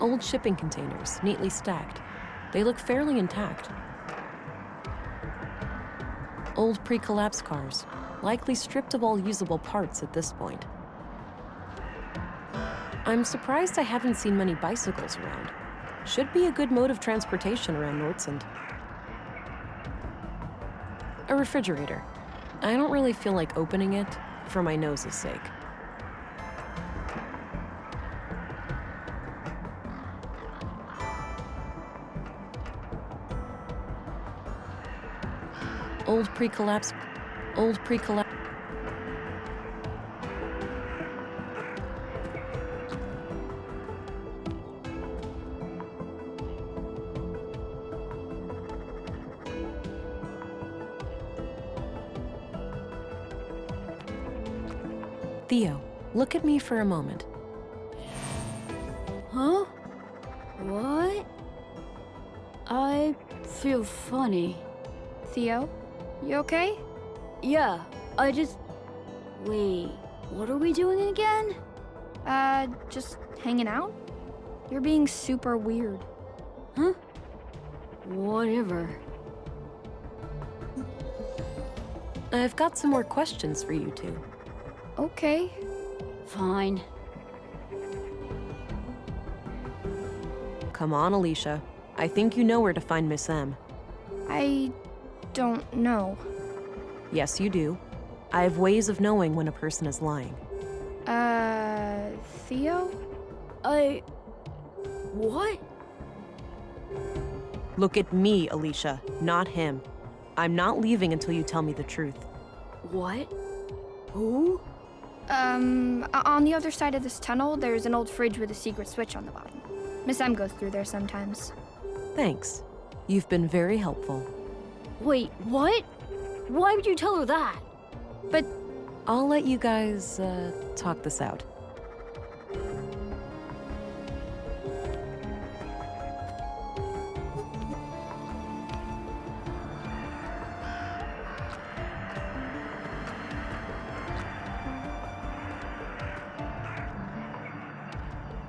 Old shipping containers, neatly stacked. They look fairly intact. Old pre-collapse cars, likely stripped of all usable parts at this point. I'm surprised I haven't seen many bicycles around. Should be a good mode of transportation around Nordsund. A refrigerator. I don't really feel like opening it for my nose's sake. Old pre-collapse. Theo, look at me for a moment. Huh? What? I feel funny. Theo, you okay? Yeah, I just... Wait, what are we doing again? Just hanging out? You're being super weird. Huh? Whatever. I've got some more questions for you two. Okay. Fine. Come on, Alicia. I think you know where to find Miss M. I don't know. Yes, you do. I have ways of knowing when a person is lying. Theo? What? Look at me, Alicia, not him. I'm not leaving until you tell me the truth. What? Who? On the other side of this tunnel, there's an old fridge with a secret switch on the bottom. Miss M goes through there sometimes. Thanks. You've been very helpful. Wait, what? Why would you tell her that? But I'll let you guys, talk this out.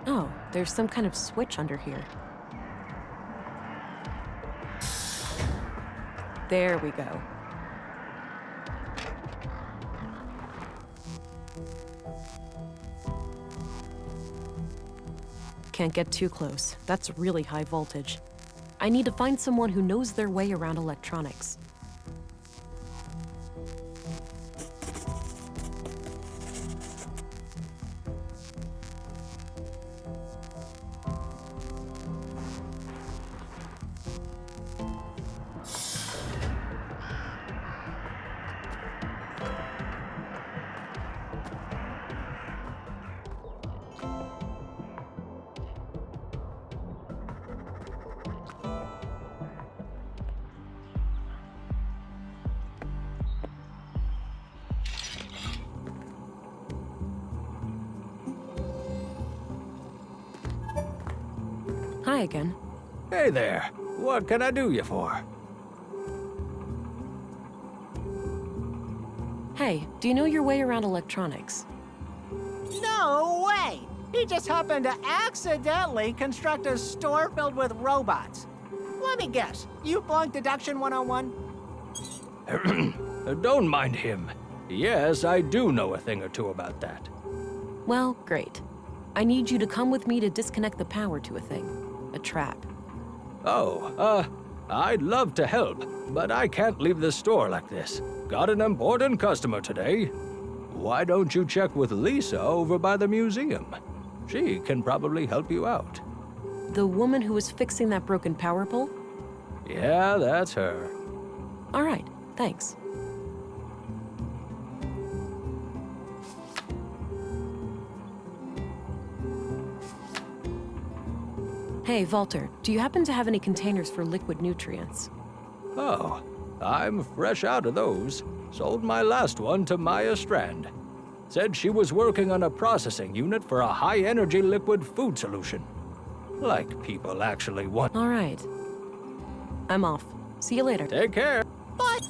Oh, there's some kind of switch under here. There we go. Can't get too close. That's really high voltage. I need to find someone who knows their way around electronics. Hi again. Hey there. What can I do you for? Hey, do you know your way around electronics? No way! He just happened to accidentally construct a store filled with robots. Let me guess, you flunked Deduction 101? Don't mind him. Yes, I do know a thing or two about that. Well, great. I need you to come with me to disconnect the power to a thing. A trap. Oh, I'd love to help, but I can't leave the store like this. Got an important customer today. Why don't you check with Lisa over by the museum? She can probably help you out. The woman who was fixing that broken power pole? Yeah, that's her. All right, thanks. Hey, Walter, do you happen to have any containers for liquid nutrients? Oh, I'm fresh out of those. Sold my last one to Maya Strand. Said she was working on a processing unit for a high-energy liquid food solution. Like people actually want... All right. I'm off. See you later. Take care. But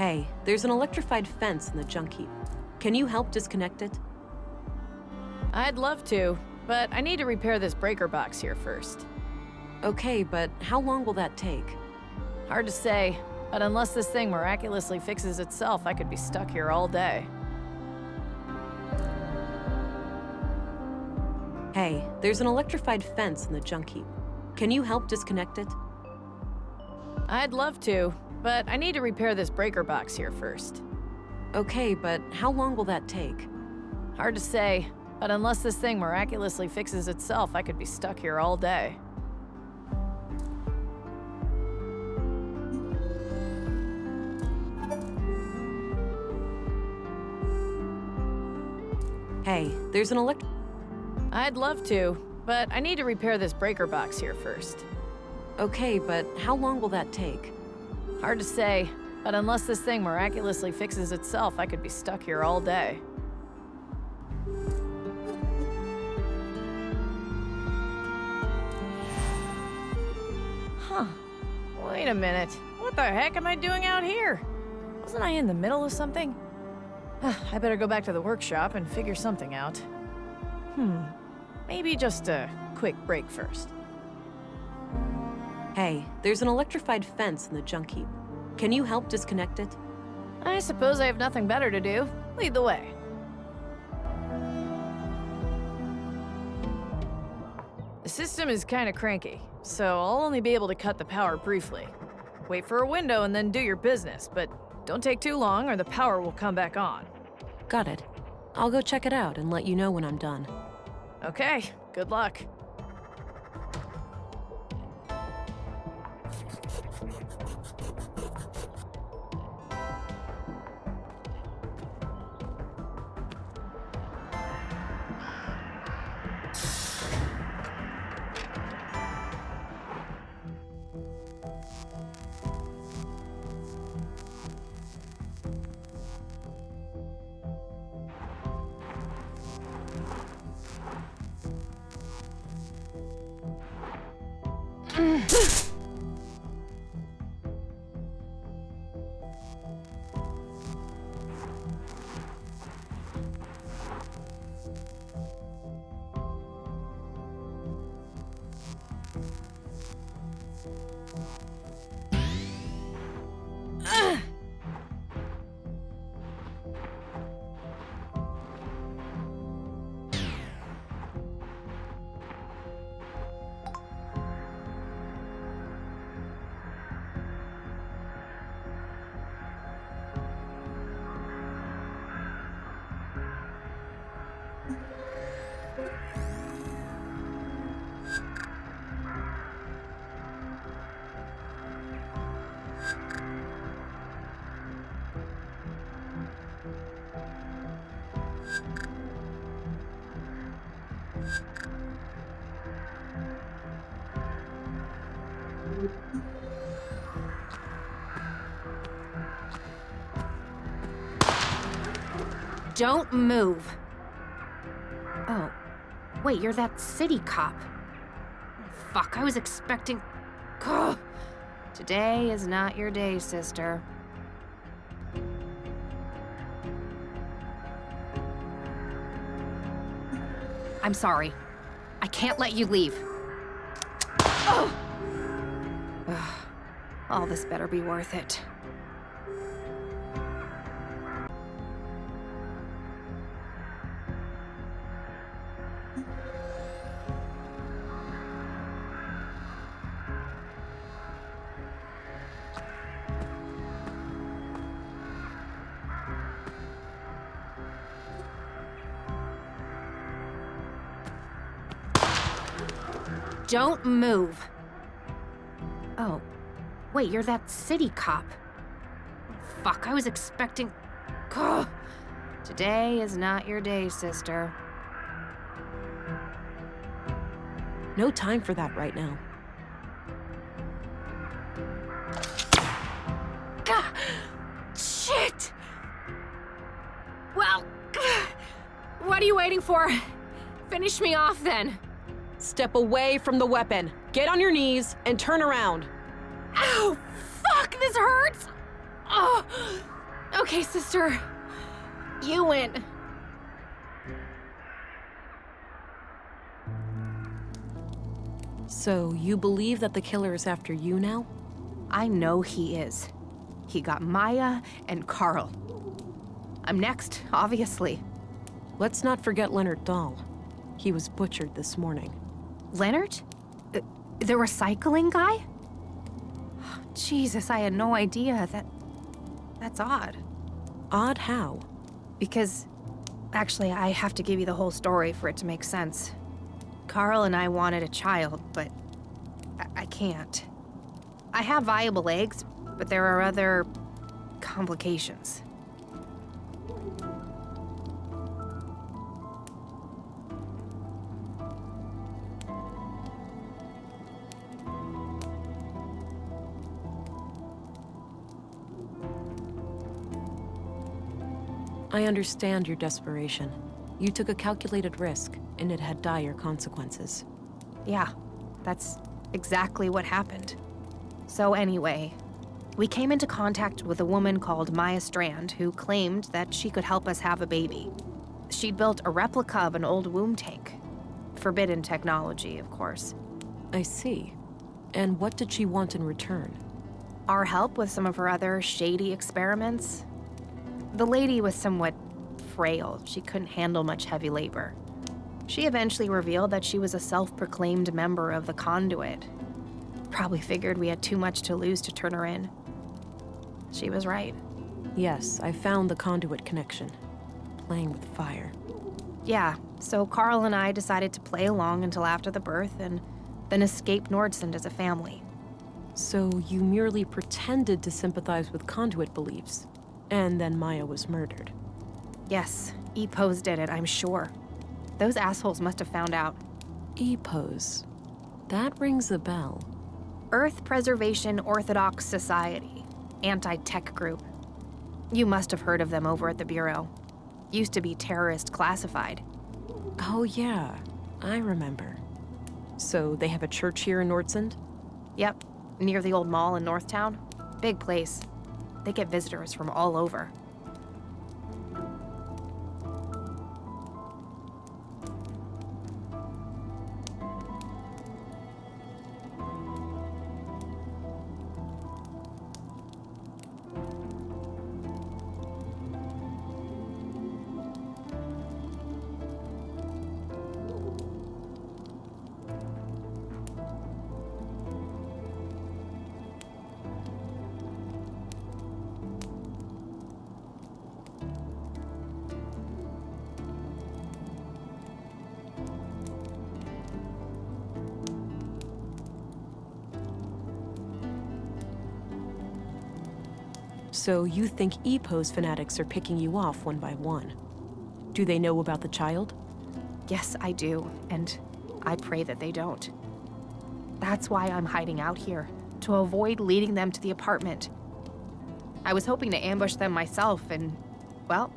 Hey, there's an electrified fence in the junk heap. Can you help disconnect it? I'd love to, but I need to repair this breaker box here first. Okay, but how long will that take? Hard to say, but unless this thing miraculously fixes itself, I could be stuck here all day. Hey, there's an electrified fence in the junk heap. Can you help disconnect it? I'd love to, but I need to repair this breaker box here first. Okay, but how long will that take? Hard to say, but unless this thing miraculously fixes itself, I could be stuck here all day. Hey, there's an I'd love to, but I need to repair this breaker box here first. Okay, but how long will that take? Hard to say, but unless this thing miraculously fixes itself, I could be stuck here all day. Huh. Wait a minute. What the heck am I doing out here? Wasn't I in the middle of something? I better go back to the workshop and figure something out. Maybe just a quick break first. Hey, there's an electrified fence in the junk heap. Can you help disconnect it? I suppose I have nothing better to do. Lead the way. The system is kind of cranky, so I'll only be able to cut the power briefly. Wait for a window and then do your business, but don't take too long or the power will come back on. Got it. I'll go check it out and let you know when I'm done. Okay, good luck. Don't move. Oh, wait, you're that city cop. Fuck, I was expecting... Ugh. Today is not your day, sister. I'm sorry. I can't let you leave. Oh! Ugh. All this better be worth it. Don't move. Oh, wait, you're that city cop. Fuck, I was expecting... Ugh. Today is not your day, sister. No time for that right now. Gah! Shit! Well, what are you waiting for? Finish me off then. Step away from the weapon. Get on your knees and turn around. Ow! Fuck, this hurts! Oh! Okay, sister. You win. So, you believe that the killer is after you now? I know he is. He got Maya and Carl. I'm next, obviously. Let's not forget Leonard Dahl. He was butchered this morning. Leonard? The recycling guy? Jesus, I had no idea. That's odd. Odd how? Because, actually, I have to give you the whole story for it to make sense. Carl and I wanted a child, but I can't. I have viable eggs, but there are other complications. I understand your desperation. You took a calculated risk, and it had dire consequences. Yeah, that's exactly what happened. So anyway, we came into contact with a woman called Maya Strand who claimed that she could help us have a baby. She'd built a replica of an old womb tank. Forbidden technology, of course. I see. And what did she want in return? Our help with some of her other shady experiments. The lady was somewhat frail. She couldn't handle much heavy labor. She eventually revealed that she was a self-proclaimed member of the Conduit. Probably figured we had too much to lose to turn her in. She was right. Yes, I found the conduit connection. Playing with fire. Yeah, so Carl and I decided to play along until after the birth and then escape Nordsund as a family. So you merely pretended to sympathize with conduit beliefs, and then Maya was murdered. Yes, EPOS did it, I'm sure. Those assholes must have found out. EPOS. That rings a bell. Earth Preservation Orthodox Society. Anti-tech group. You must have heard of them over at the Bureau. Used to be terrorist classified. Oh yeah, I remember. So they have a church here in Nordsund? Yep, near the old mall in Northtown. Big place. They get visitors from all over. So you think EPOS fanatics are picking you off one by one. Do they know about the child? Yes, I do, and I pray that they don't. That's why I'm hiding out here, to avoid leading them to the apartment. I was hoping to ambush them myself, and, well,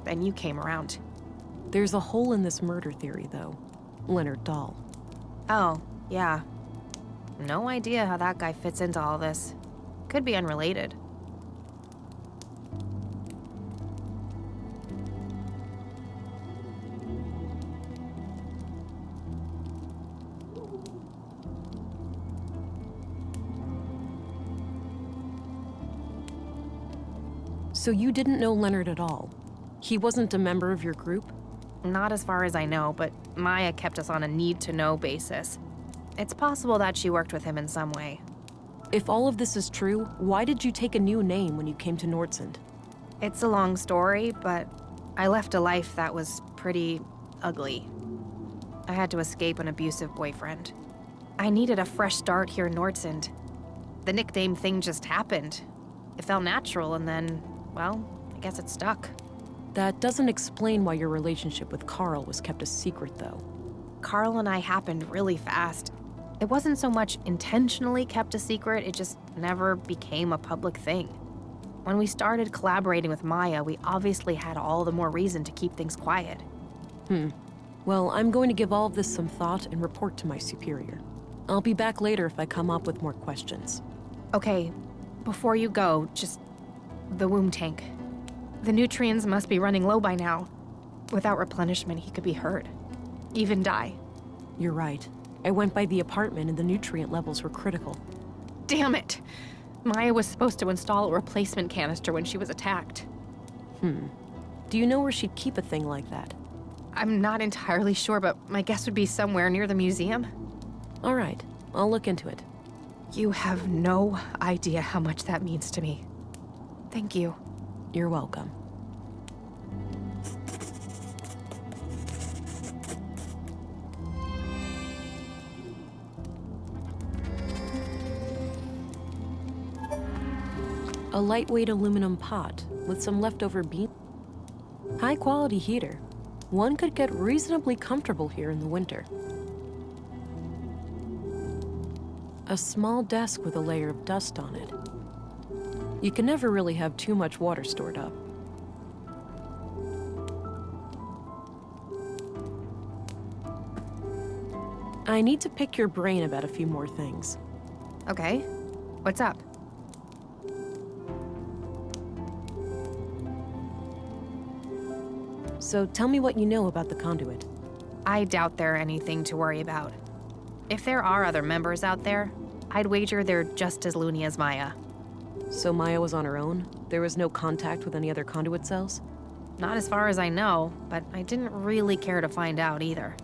then you came around. There's a hole in this murder theory, though. Leonard Dahl. Oh, yeah. No idea how that guy fits into all this. Could be unrelated. So you didn't know Leonard at all? He wasn't a member of your group? Not as far as I know, but Maya kept us on a need-to-know basis. It's possible that she worked with him in some way. If all of this is true, why did you take a new name when you came to Nordsund? It's a long story, but I left a life that was pretty ugly. I had to escape an abusive boyfriend. I needed a fresh start here in Nordsund. The nickname thing just happened. It felt natural, and then, well, I guess it stuck. That doesn't explain why your relationship with Carl was kept a secret, though. Carl and I happened really fast. It wasn't so much intentionally kept a secret, it just never became a public thing. When we started collaborating with Maya, we obviously had all the more reason to keep things quiet. Well, I'm going to give all of this some thought and report to my superior. I'll be back later if I come up with more questions. Okay, before you go, just the womb tank. The nutrients must be running low by now. Without replenishment, he could be hurt. Even die. You're right. I went by the apartment and the nutrient levels were critical. Damn it! Maya was supposed to install a replacement canister when she was attacked. Do you know where she'd keep a thing like that? I'm not entirely sure, but my guess would be somewhere near the museum. All right, I'll look into it. You have no idea how much that means to me. Thank you. You're welcome. A lightweight aluminum pot with some leftover bean. High quality heater. One could get reasonably comfortable here in the winter. A small desk with a layer of dust on it. You can never really have too much water stored up. I need to pick your brain about a few more things. Okay. What's up? So tell me what you know about the conduit. I doubt they're anything to worry about. If there are other members out there, I'd wager they're just as loony as Maya. So Maya was on her own? There was no contact with any other conduit cells? Not as far as I know, but I didn't really care to find out either.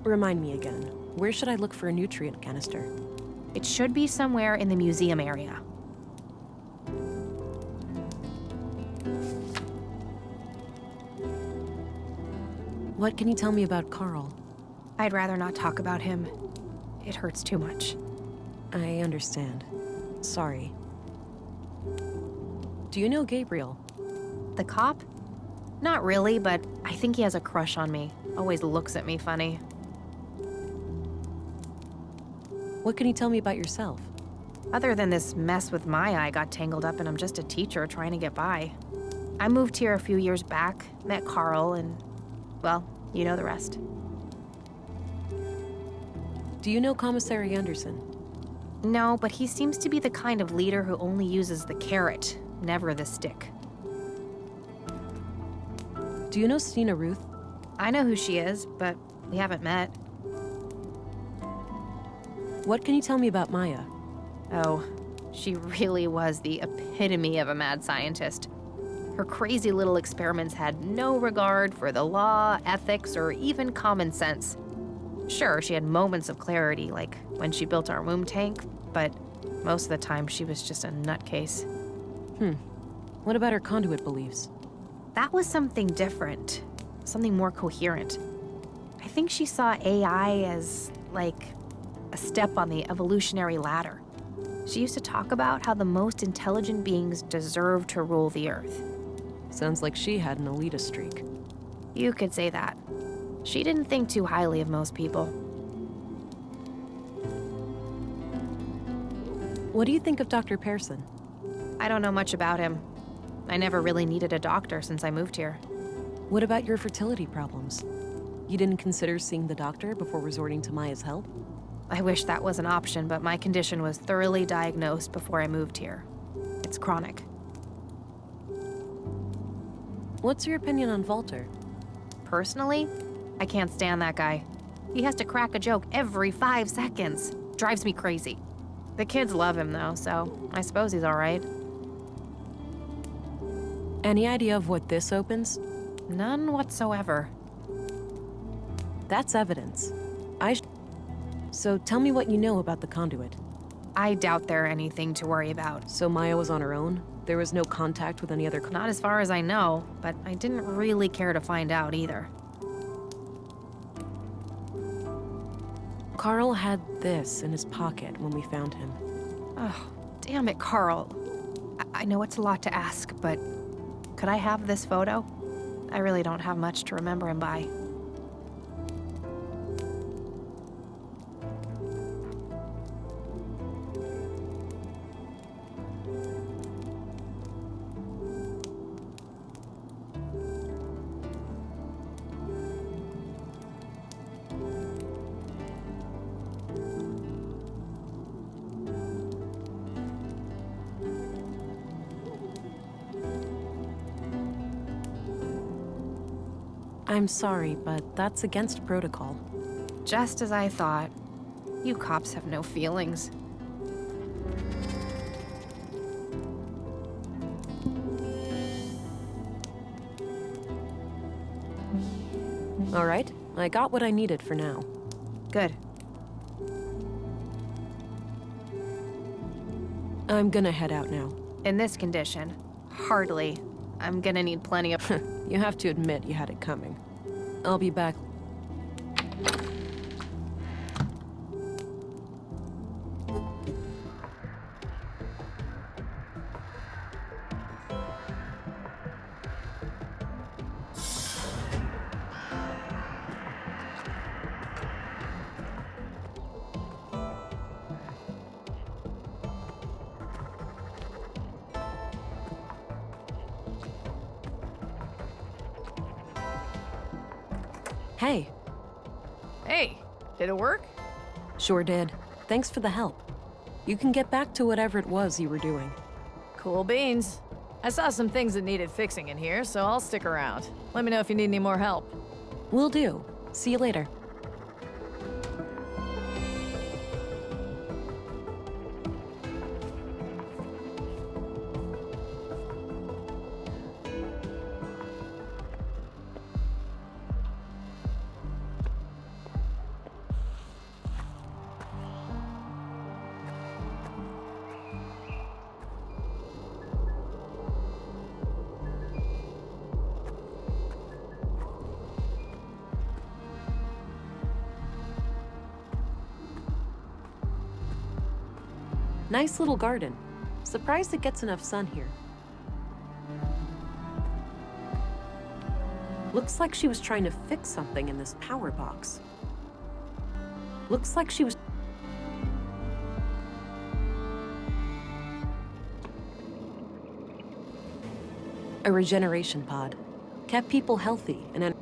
Remind me again, where should I look for a nutrient canister? It should be somewhere in the museum area. What can you tell me about Carl? I'd rather not talk about him. It hurts too much. I understand. Sorry. Do you know Gabriel? The cop? Not really, but I think he has a crush on me. Always looks at me funny. What can you tell me about yourself? Other than this mess with Maya I got tangled up in, I'm just a teacher trying to get by. I moved here a few years back, met Carl, and, well, you know the rest. Do you know Commissary Anderson? No, but he seems to be the kind of leader who only uses the carrot, never the stick. Do you know Stina Ruth? I know who she is, but we haven't met. What can you tell me about Maya? Oh, she really was the epitome of a mad scientist. Her crazy little experiments had no regard for the law, ethics, or even common sense. Sure, she had moments of clarity, like when she built our womb tank, but most of the time she was just a nutcase. What about her conduit beliefs? That was something different, something more coherent. I think she saw AI as, like, a step on the evolutionary ladder. She used to talk about how the most intelligent beings deserve to rule the Earth. Sounds like she had an elitist streak. You could say that. She didn't think too highly of most people. What do you think of Dr. Pearson? I don't know much about him. I never really needed a doctor since I moved here. What about your fertility problems? You didn't consider seeing the doctor before resorting to Maya's help? I wish that was an option, but my condition was thoroughly diagnosed before I moved here. It's chronic. What's your opinion on Walter? Personally, I can't stand that guy. He has to crack a joke every 5 seconds. Drives me crazy. The kids love him, though, so I suppose he's all right. Any idea of what this opens? None whatsoever. That's evidence. So tell me what you know about the conduit. I doubt there are anything to worry about. So Maya was on her own? There was no contact with any other... Not as far as I know, but I didn't really care to find out either. Carl had this in his pocket when we found him. Oh, damn it, Carl. I know it's a lot to ask, but could I have this photo? I really don't have much to remember him by. I'm sorry, but that's against protocol. Just as I thought. You cops have no feelings. All right, I got what I needed for now. Good. I'm gonna head out now. In this condition, hardly. I'm gonna need plenty of... You have to admit you had it coming. I'll be back. Hey, Hey, did it work? sure did. Thanks for the help. You can get back to whatever it was you were doing. Cool beans. I saw some things that needed fixing in here, so I'll stick around. Let me know if you need any more help. Will do. See you later. Nice little garden. Surprised it gets enough sun here. Looks like she was trying to fix something in this power box. Looks like she was... A regeneration pod. Kept people healthy and...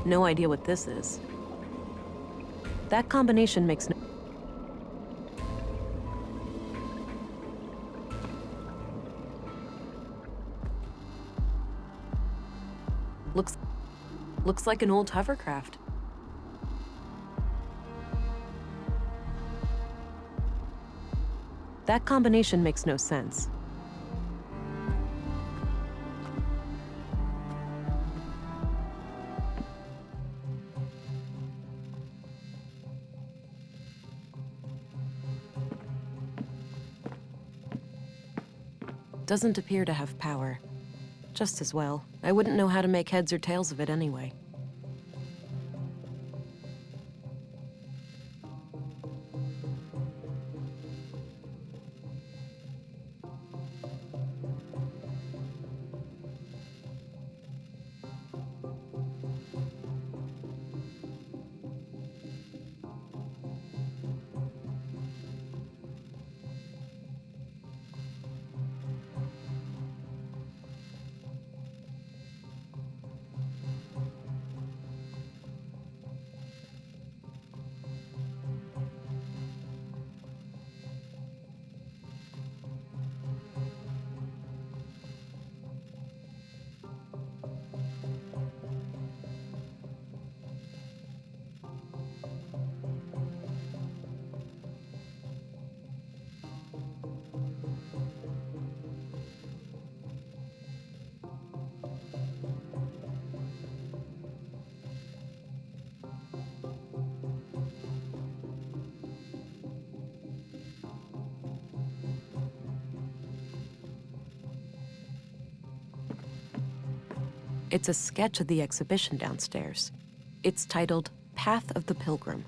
No idea what this is. That combination makes no... Looks like an old hovercraft. That combination makes no sense. Doesn't appear to have power. Just as well. I wouldn't know how to make heads or tails of it anyway. It's a sketch of the exhibition downstairs. It's titled Path of the Pilgrim.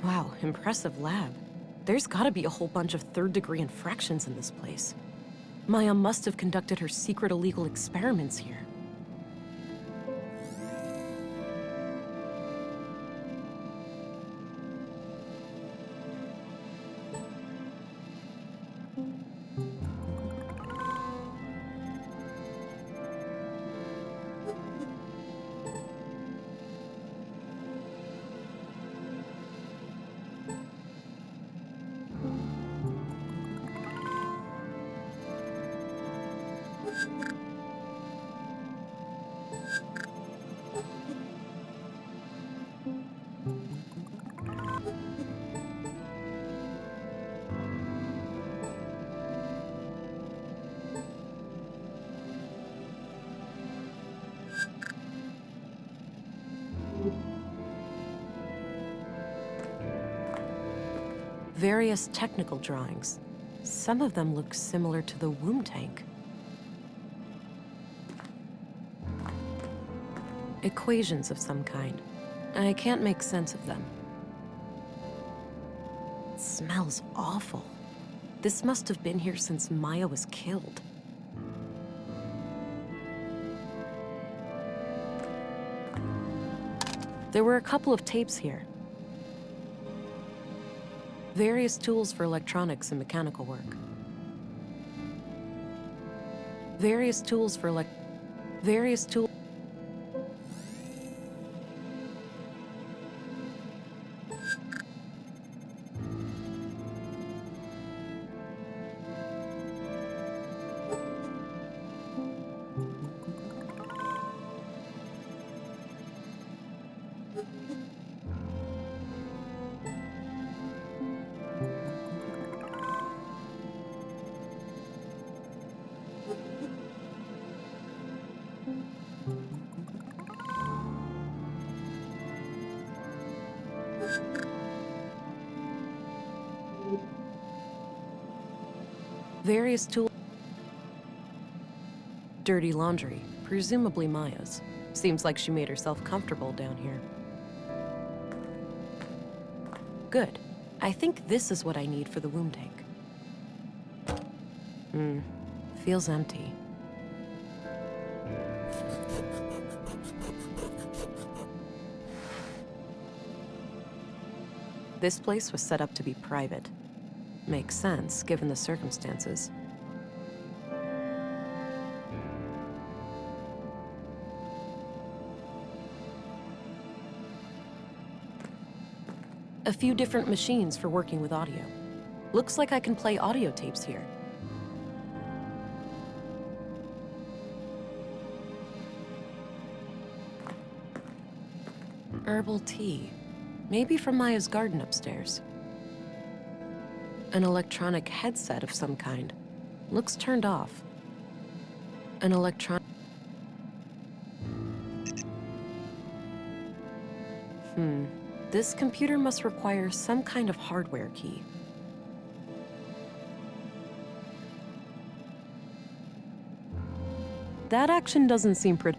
Wow, impressive lab. There's gotta be a whole bunch of third-degree infractions in this place. Maya must have conducted her secret illegal experiments here. Various technical drawings. Some of them look similar to the womb tank. Equations of some kind. I can't make sense of them. It smells awful. This must have been here since Maya was killed. There were a couple of tapes here. Various tools for electronics and mechanical work. Various tools. Various tools. Dirty laundry, presumably Maya's. Seems like she made herself comfortable down here. Good. I think this is what I need for the womb tank. Feels empty. This place was set up to be private. Makes sense, given the circumstances. A few different machines for working with audio. Looks like I can play audio tapes here. Herbal tea. Maybe from Maya's garden upstairs. An electronic headset of some kind. Looks turned off. An electronic... This computer must require some kind of hardware key. That action doesn't seem pretty.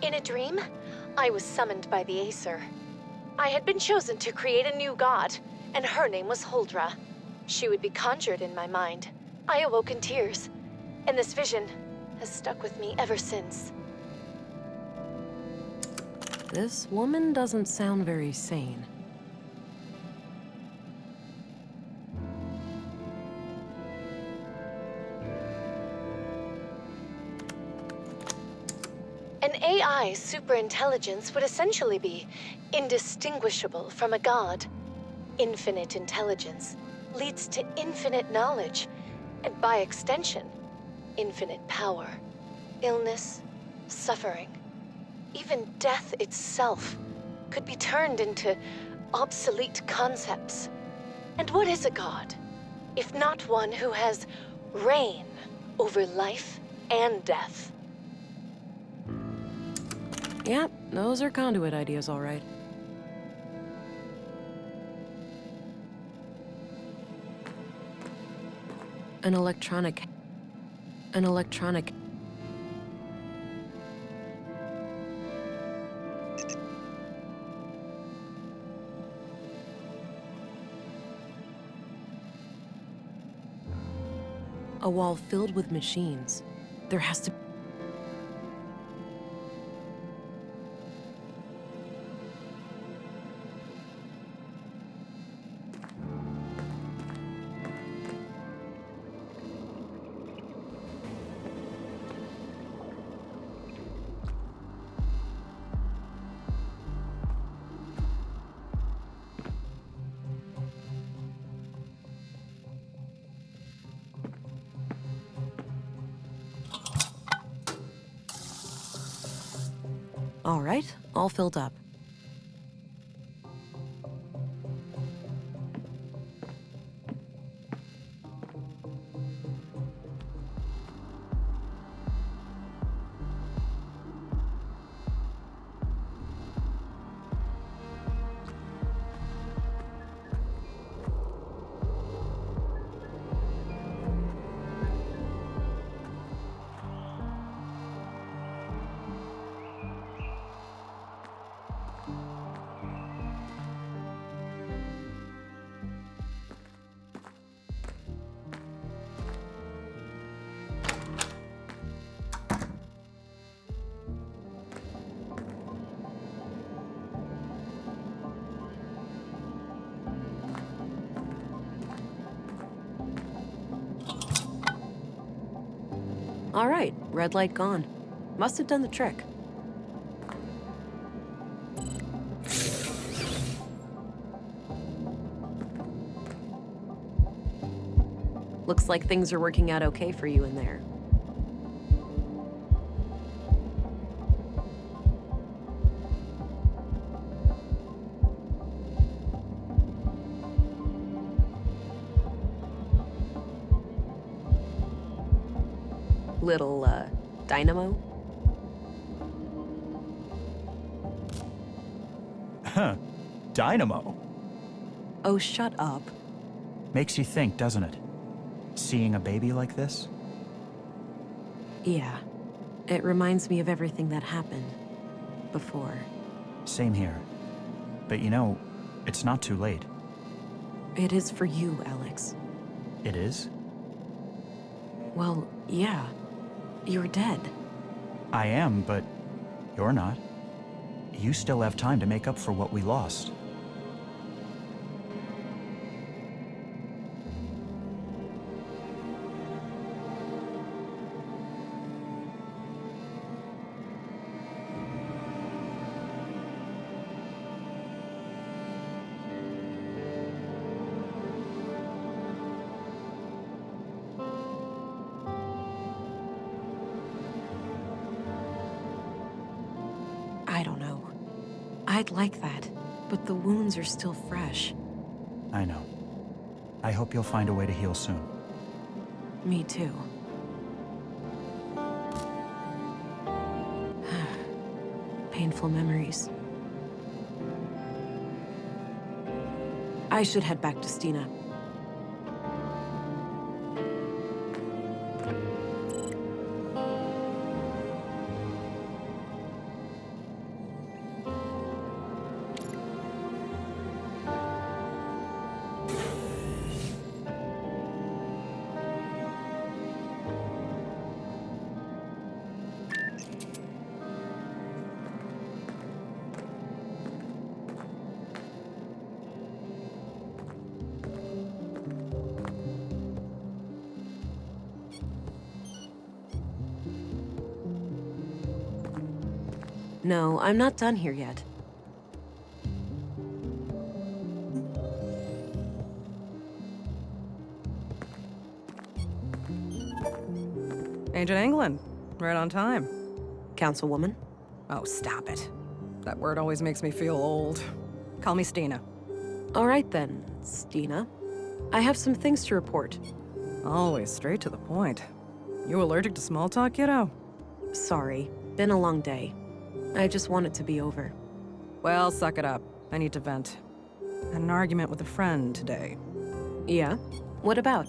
In a dream, I was summoned by the Aesir. I had been chosen to create a new god, and her name was Huldra. She would be conjured in my mind. I awoke in tears, and this vision has stuck with me ever since. This woman doesn't sound very sane. An AI superintelligence would essentially be indistinguishable from a god. Infinite intelligence leads to infinite knowledge, and by extension, infinite power. Illness, suffering, even death itself could be turned into obsolete concepts. And what is a god, if not one who has reign over life and death? Yep, those are conduit ideas, all right. An electronic... An electronic... A wall filled with machines. There has to... All right, all filled up. All right, red light gone. Must have done the trick. Looks like things are working out okay for you in there. Little, dynamo? Huh. Dynamo. Oh, shut up. Makes you think, doesn't it? Seeing a baby like this? Yeah. It reminds me of everything that happened before. Same here. But you know, it's not too late. It is for you, Alex. It is? Well, yeah. You're dead. I am, but you're not. You still have time to make up for what we lost. I don't know. I'd like that, but the wounds are still fresh. I know. I hope you'll find a way to heal soon. Me too. Painful memories. I should head back to Stina. No, I'm not done here yet. Ancient England. Right on time. Councilwoman? Oh, stop it. That word always makes me feel old. Call me Stina. All right then, Stina. I have some things to report. Always straight to the point. You allergic to small talk, kiddo? Sorry, been a long day. I just want it to be over. Well, suck it up. I need to vent. Had an argument with a friend today. Yeah? What about?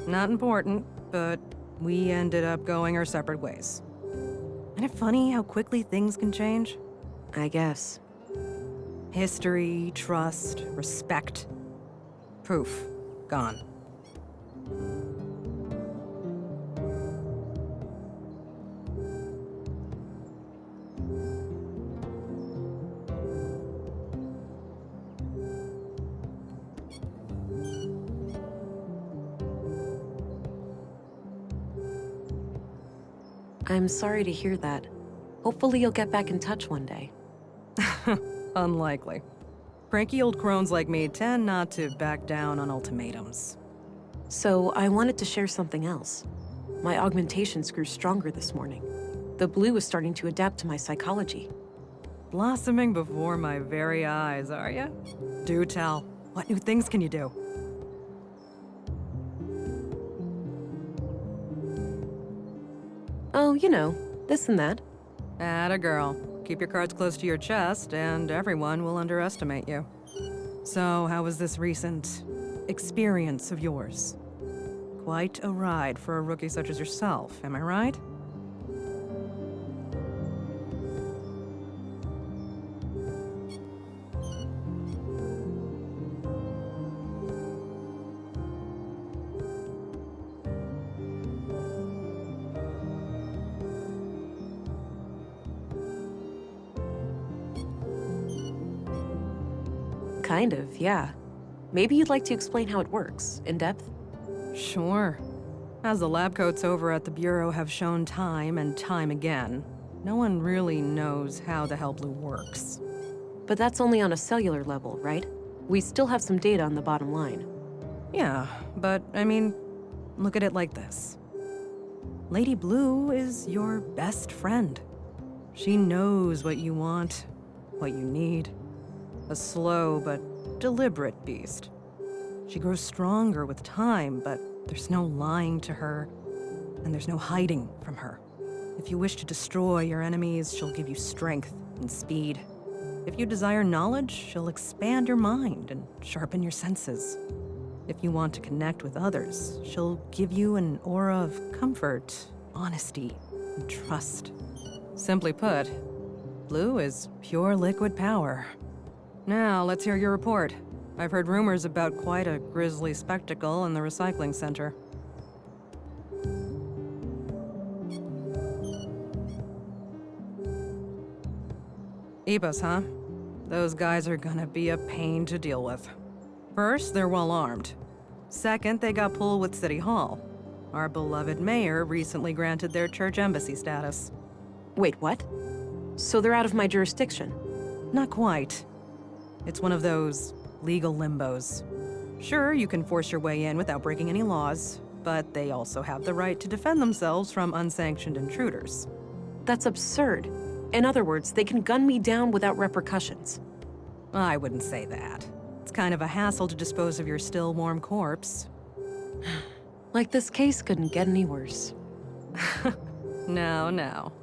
Not important, but we ended up going our separate ways. Isn't it funny how quickly things can change? I guess. History, trust, respect. Poof. Gone. I'm sorry to hear that. Hopefully you'll get back in touch one day. Unlikely. Cranky old crones like me tend not to back down on ultimatums. So, I wanted to share something else. My augmentations grew stronger this morning. The blue is starting to adapt to my psychology. Blossoming before my very eyes, are ya? Do tell. What new things can you do? Oh, you know, this and that. Atta girl. Keep your cards close to your chest, and everyone will underestimate you. So, how was this recent experience of yours? Quite a ride for a rookie such as yourself, am I right? Kind of, yeah. Maybe you'd like to explain how it works, in depth? Sure. As the lab coats over at the Bureau have shown time and time again, no one really knows how the hell blue works. But that's only on a cellular level, right? We still have some data on the bottom line. Yeah, but I mean, look at it like this. Lady Blue is your best friend. She knows what you want, what you need. A slow but deliberate beast. She grows stronger with time, but there's no lying to her, and there's no hiding from her. If you wish to destroy your enemies, she'll give you strength and speed. If you desire knowledge, she'll expand your mind and sharpen your senses. If you want to connect with others, she'll give you an aura of comfort, honesty, and trust. Simply put, Blue is pure liquid power. Now, let's hear your report. I've heard rumors about quite a grisly spectacle in the recycling center. Ebos, huh? Those guys are gonna be a pain to deal with. First, they're well armed. Second, they got pulled with City Hall. Our beloved mayor recently granted their church embassy status. Wait, what? So they're out of my jurisdiction? Not quite. It's one of those legal limbos. Sure, you can force your way in without breaking any laws, but they also have the right to defend themselves from unsanctioned intruders. That's absurd. In other words, they can gun me down without repercussions. I wouldn't say that. It's kind of a hassle to dispose of your still warm corpse. Like this case couldn't get any worse. No.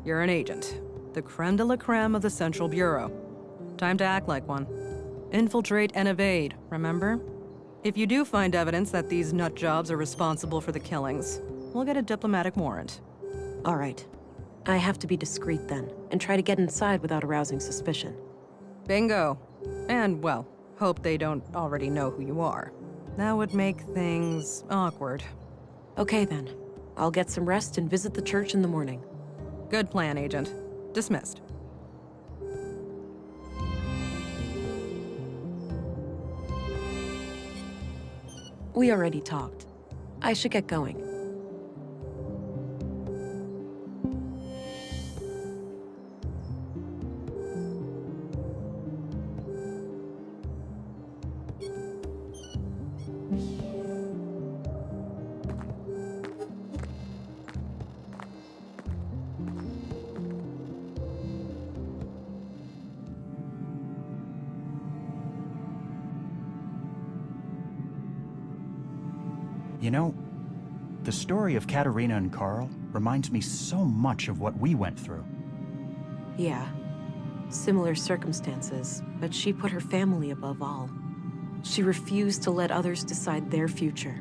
You're an agent. The creme de la creme of the Central Bureau. Time to act like one. Infiltrate and evade, remember? If you do find evidence that these nut jobs are responsible for the killings, we'll get a diplomatic warrant. All right. I have to be discreet then, and try to get inside without arousing suspicion. Bingo. And, well, hope they don't already know who you are. That would make things awkward. Okay then. I'll get some rest and visit the church in the morning. Good plan, Agent. Dismissed. We already talked. I should get going. You know, the story of Katerina and Carl reminds me so much of what we went through. Yeah. Similar circumstances, but she put her family above all. She refused to let others decide their future.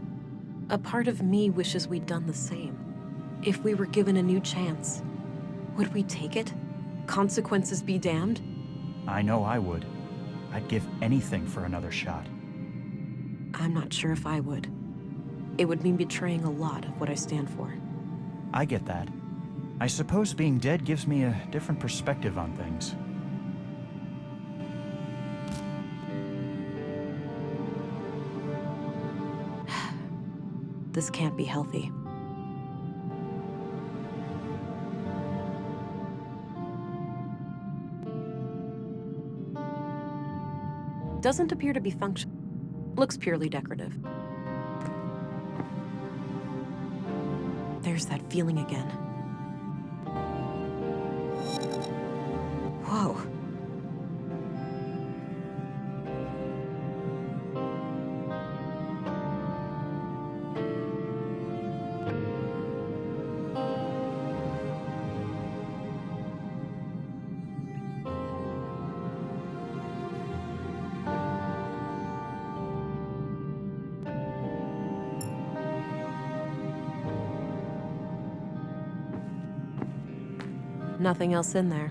A part of me wishes we'd done the same. If we were given a new chance, would we take it? Consequences be damned? I know I would. I'd give anything for another shot. I'm not sure if I would. It would mean betraying a lot of what I stand for. I get that. I suppose being dead gives me a different perspective on things. This can't be healthy. Doesn't appear to be functional. Looks purely decorative. There's that feeling again. Whoa. Nothing else in there.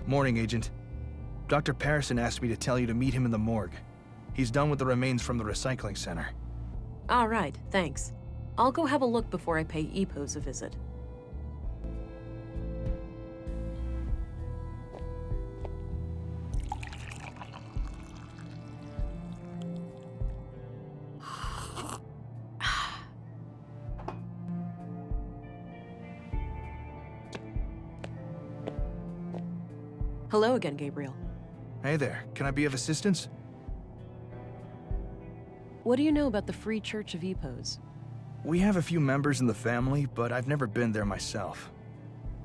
Morning, Agent. Dr. Parison asked me to tell you to meet him in the morgue. He's done with the remains from the recycling center. All right, thanks. I'll go have a look before I pay EPOS a visit. Hello again, Gabriel. Hey there, can I be of assistance? What do you know about the Free Church of EPOS? We have a few members in the family, but I've never been there myself.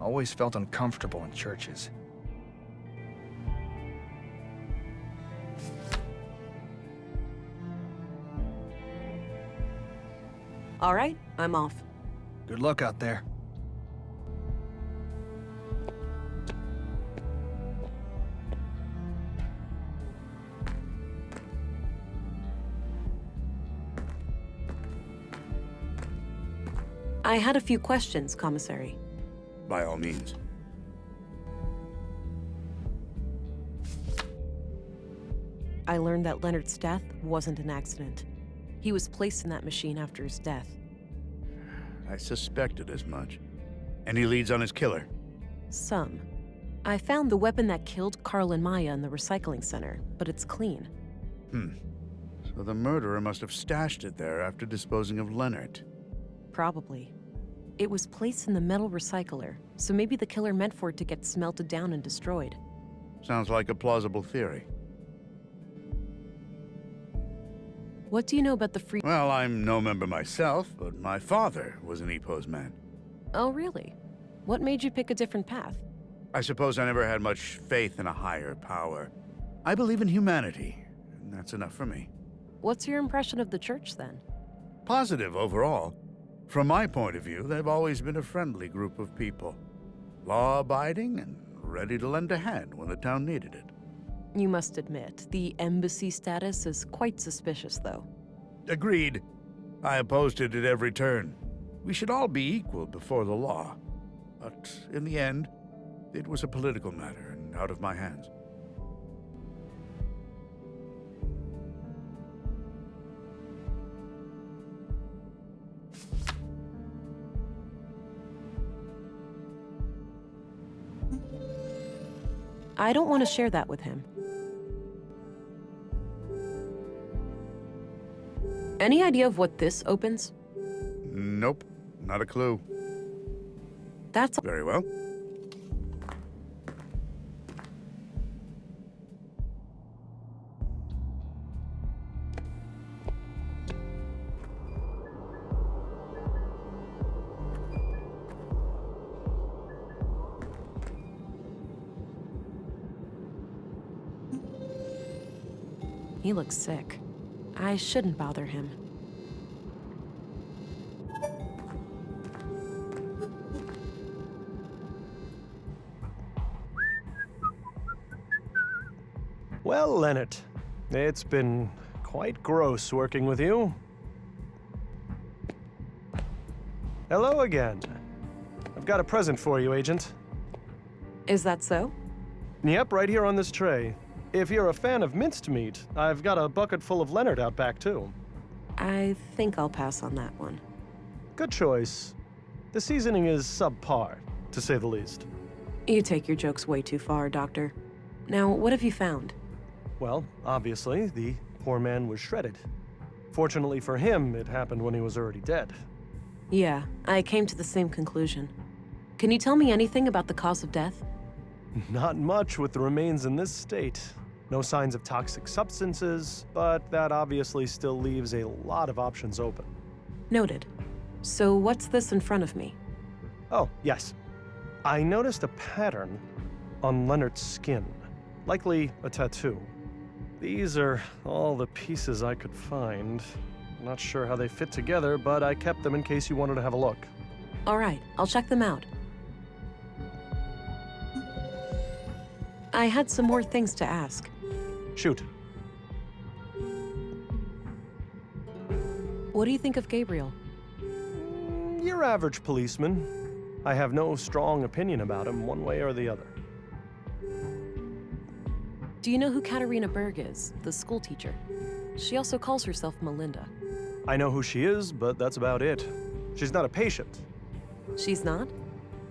Always felt uncomfortable in churches. All right, I'm off. Good luck out there. I had a few questions, Commissary. By all means. I learned that Leonard's death wasn't an accident. He was placed in that machine after his death. I suspected as much. Any leads on his killer? Some. I found the weapon that killed Carl and Maya in the recycling center, but it's clean. So the murderer must have stashed it there after disposing of Leonard. Probably. It was placed in the metal recycler, so maybe the killer meant for it to get smelted down and destroyed. Sounds like a plausible theory. What do you know about the Free... Well, I'm no member myself, but my father was an EPOS man. Oh, really? What made you pick a different path? I suppose I never had much faith in a higher power. I believe in humanity, and that's enough for me. What's your impression of the church, then? Positive overall. From my point of view, they've always been a friendly group of people. Law-abiding and ready to lend a hand when the town needed it. You must admit, the embassy status is quite suspicious, though. Agreed. I opposed it at every turn. We should all be equal before the law. But in the end, it was a political matter and out of my hands. I don't want to share that with him. Any idea of what this opens? Nope, not a clue. That's... Very well. He looks sick. I shouldn't bother him. Well, Leonard, it's been quite gross working with you. Hello again. I've got a present for you, Agent. Is that so? Yep, right here on this tray. If you're a fan of minced meat, I've got a bucket full of Leonard out back, too. I think I'll pass on that one. Good choice. The seasoning is subpar, to say the least. You take your jokes way too far, Doctor. Now, what have you found? Well, obviously, the poor man was shredded. Fortunately for him, it happened when he was already dead. Yeah, I came to the same conclusion. Can you tell me anything about the cause of death? Not much with the remains in this state. No signs of toxic substances, but that obviously still leaves a lot of options open. Noted. So what's this in front of me? Oh, yes. I noticed a pattern on Leonard's skin. Likely a tattoo. These are all the pieces I could find. Not sure how they fit together, but I kept them in case you wanted to have a look. All right, I'll check them out. I had some more things to ask. Shoot. What do you think of Gabriel? Your average policeman. I have no strong opinion about him one way or the other. Do you know who Katarina Berg is, the school teacher? She also calls herself Melinda. I know who she is, but that's about it. She's not a patient. She's not?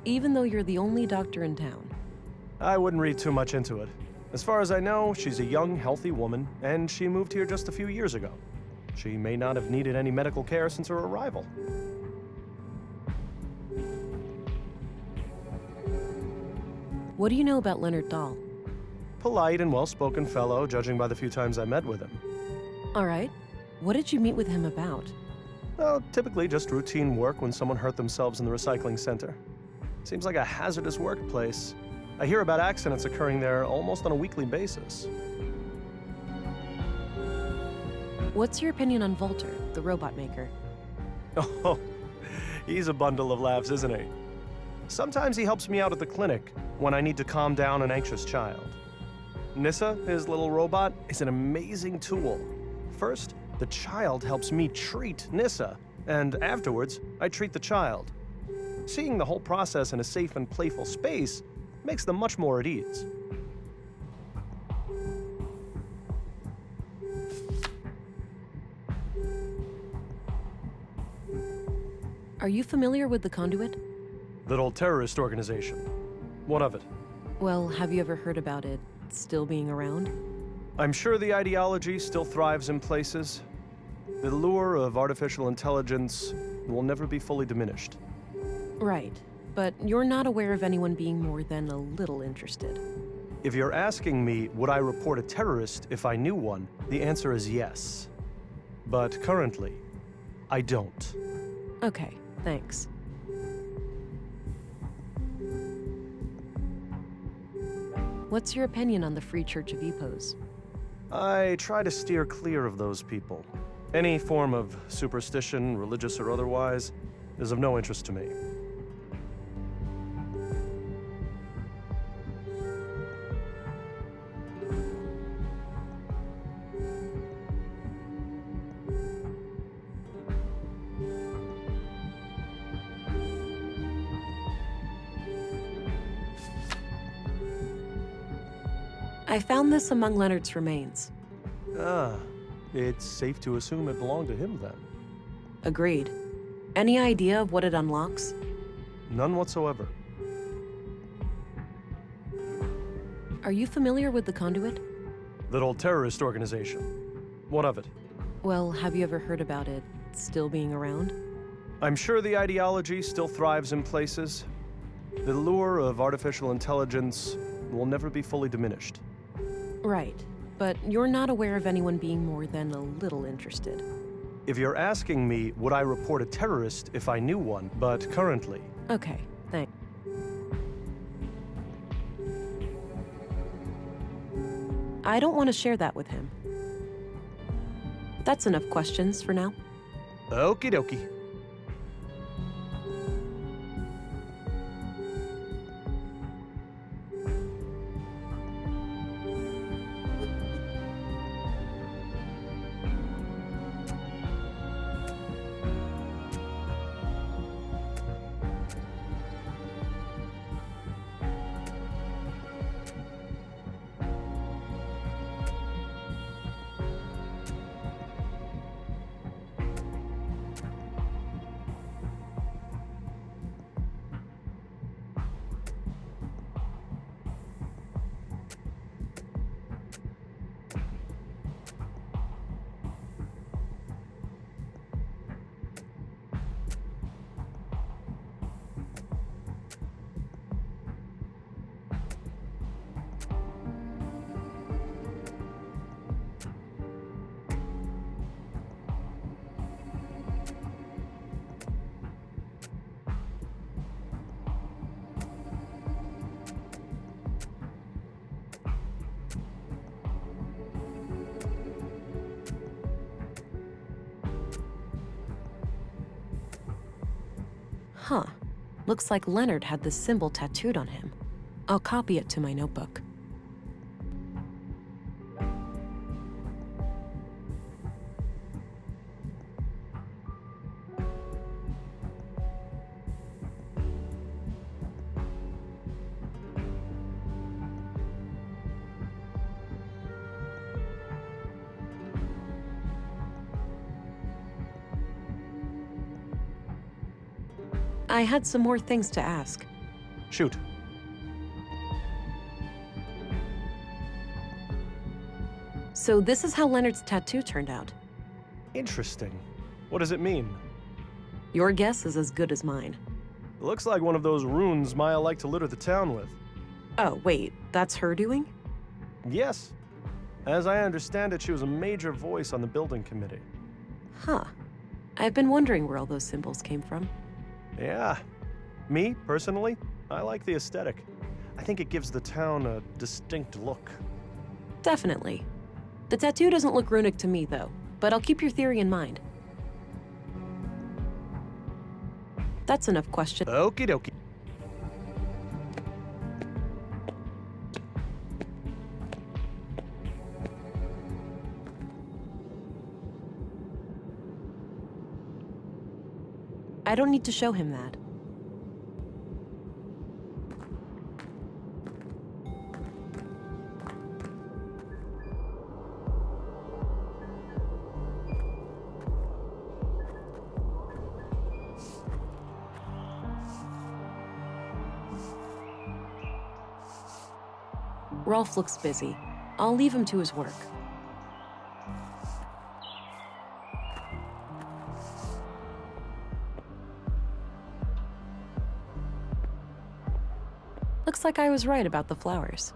Even though you're the only doctor in town. I wouldn't read too much into it. As far as I know, she's a young, healthy woman, and she moved here just a few years ago. She may not have needed any medical care since her arrival. What do you know about Leonard Dahl? Polite and well-spoken fellow, judging by the few times I met with him. All right. What did you meet with him about? Well, typically just routine work when someone hurt themselves in the recycling center. Seems like a hazardous workplace. I hear about accidents occurring there almost on a weekly basis. What's your opinion on Volter, the robot maker? Oh, he's a bundle of laughs, isn't he? Sometimes he helps me out at the clinic when I need to calm down an anxious child. Nissa, his little robot, is an amazing tool. First, the child helps me treat Nissa, and afterwards, I treat the child. Seeing the whole process in a safe and playful space makes them much more at ease. Are you familiar with the Conduit? That old terrorist organization. What of it? Well, have you ever heard about it still being around? I'm sure the ideology still thrives in places. The lure of artificial intelligence will never be fully diminished. Right, but you're not aware of anyone being more than a little interested. If you're asking me, would I report a terrorist if I knew one, the answer is yes. But currently, I don't. Okay, thanks. What's your opinion on the Free Church of Epos? I try to steer clear of those people. Any form of superstition, religious or otherwise, is of no interest to me. I found this among Leonard's remains. Ah, it's safe to assume it belonged to him then. Agreed. Any idea of what it unlocks? None whatsoever. Are you familiar with the Conduit? That old terrorist organization. What of it? Well, have you ever heard about it still being around? I'm sure the ideology still thrives in places. The lure of artificial intelligence will never be fully diminished. Right, but you're not aware of anyone being more than a little interested. If you're asking me, would I report a terrorist if I knew one, but currently... Okay, thanks. I don't want to share that with him. That's enough questions for now. Okie dokie. Huh. Looks like Leonard had this symbol tattooed on him. I'll copy it to my notebook. I had some more things to ask. Shoot. So this is how Leonard's tattoo turned out. Interesting. What does it mean? Your guess is as good as mine. It looks like one of those runes Maya liked to litter the town with. Oh, wait, that's her doing? Yes. As I understand it, she was a major voice on the building committee. Huh. I've been wondering where all those symbols came from. Yeah. Me, personally, I like the aesthetic. I think it gives the town a distinct look. Definitely. The tattoo doesn't look runic to me, though, but I'll keep your theory in mind. That's enough questions. Okie dokie. I don't need to show him that. Rolf looks busy. I'll leave him to his work. Looks like I was right about the flowers.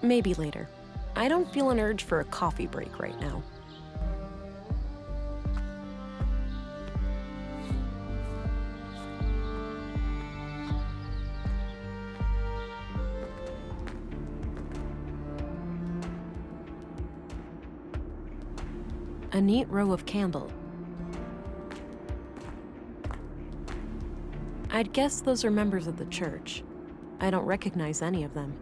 Maybe later. I don't feel an urge for a coffee break right now. A neat row of candles. I'd guess those are members of the church. I don't recognize any of them.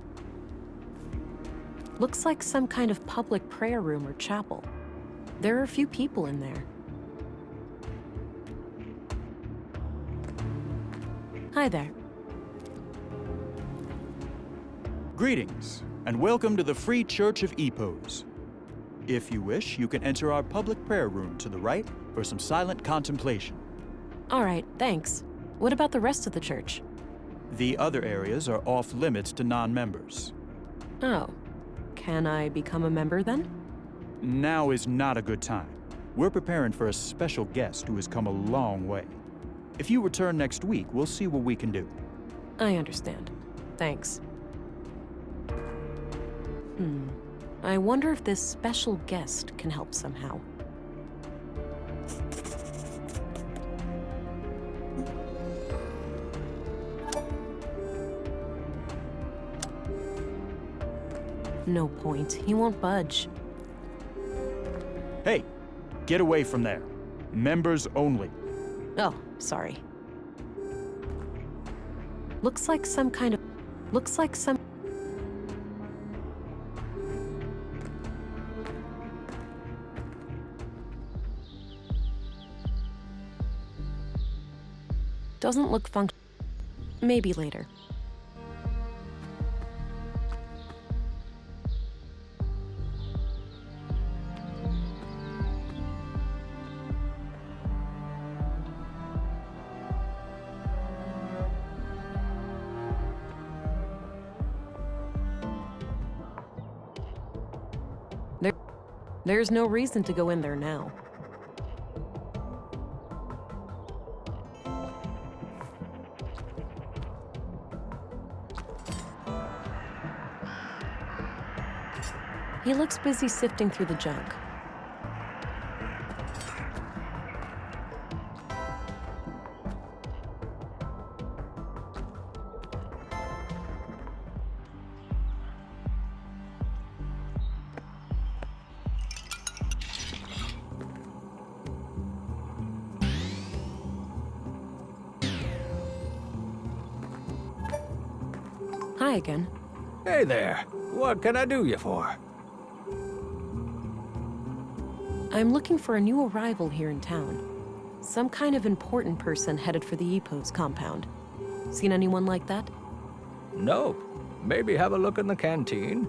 Looks like some kind of public prayer room or chapel. There are a few people in there. Hi there. Greetings, and welcome to the Free Church of Epos. If you wish, you can enter our public prayer room to the right for some silent contemplation. All right, thanks. What about the rest of the church? The other areas are off limits to non-members. Oh. Can I become a member then? Now is not a good time. We're preparing for a special guest who has come a long way. If you return next week, we'll see what we can do. I understand. Thanks. I wonder if this special guest can help somehow. No point. He won't budge. Hey, get away from there. Members only. Oh, sorry. Looks like some kind of... Doesn't look Maybe later. There's no reason to go in there now. He looks busy sifting through the junk. Hi again. Hey there. What can I do you for? I'm looking for a new arrival here in town. Some kind of important person headed for the Epos compound. Seen anyone like that? Nope. Maybe have a look in the canteen.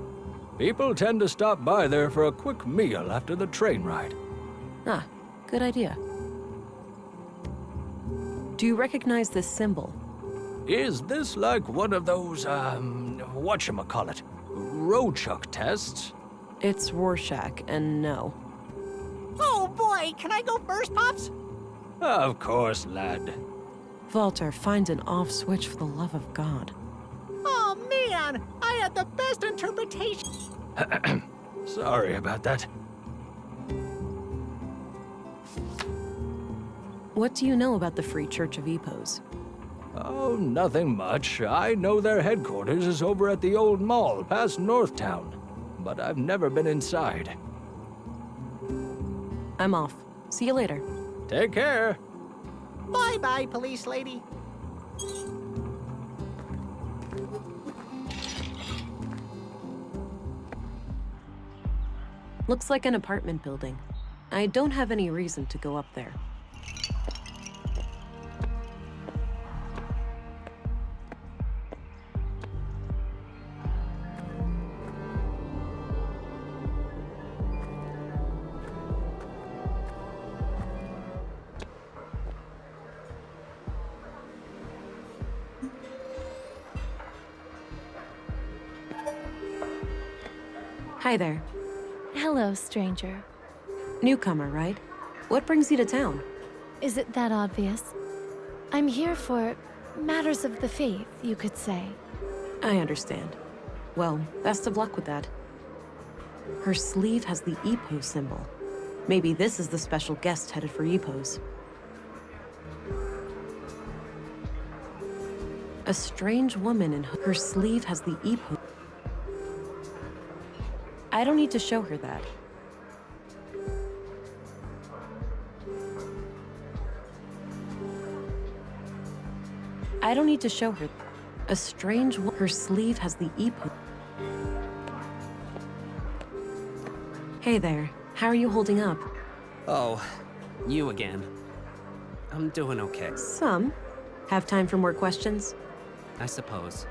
People tend to stop by there for a quick meal after the train ride. Ah, good idea. Do you recognize this symbol? Is this like one of those, whatchamacallit, Rochuk tests? It's Rorschach, and no. Oh boy, can I go first, Pops? Of course, lad. Walter, find an off switch for the love of God. Oh man, I had the best interpretation. Sorry about that. What do you know about the Free Church of Epos? Oh, nothing much. I know their headquarters is over at the old mall past Northtown, but I've never been inside. I'm off. See you later. Take care. Bye-bye, police lady. Looks like an apartment building. I don't have any reason to go up there. Hi there. Hello, stranger. Newcomer, right? What brings you to town? Is it that obvious? I'm here for matters of the faith, you could say. I understand. Well, best of luck with that. Her sleeve has the Epos symbol. Maybe this is the special guest headed for Epos. A strange woman in her sleeve has the Epos. I don't need to show her that. I don't need to show her. A strange her sleeve has the Epos. Hey there. How are you holding up? Oh, you again. I'm doing okay. Some. Have time for more questions? I suppose.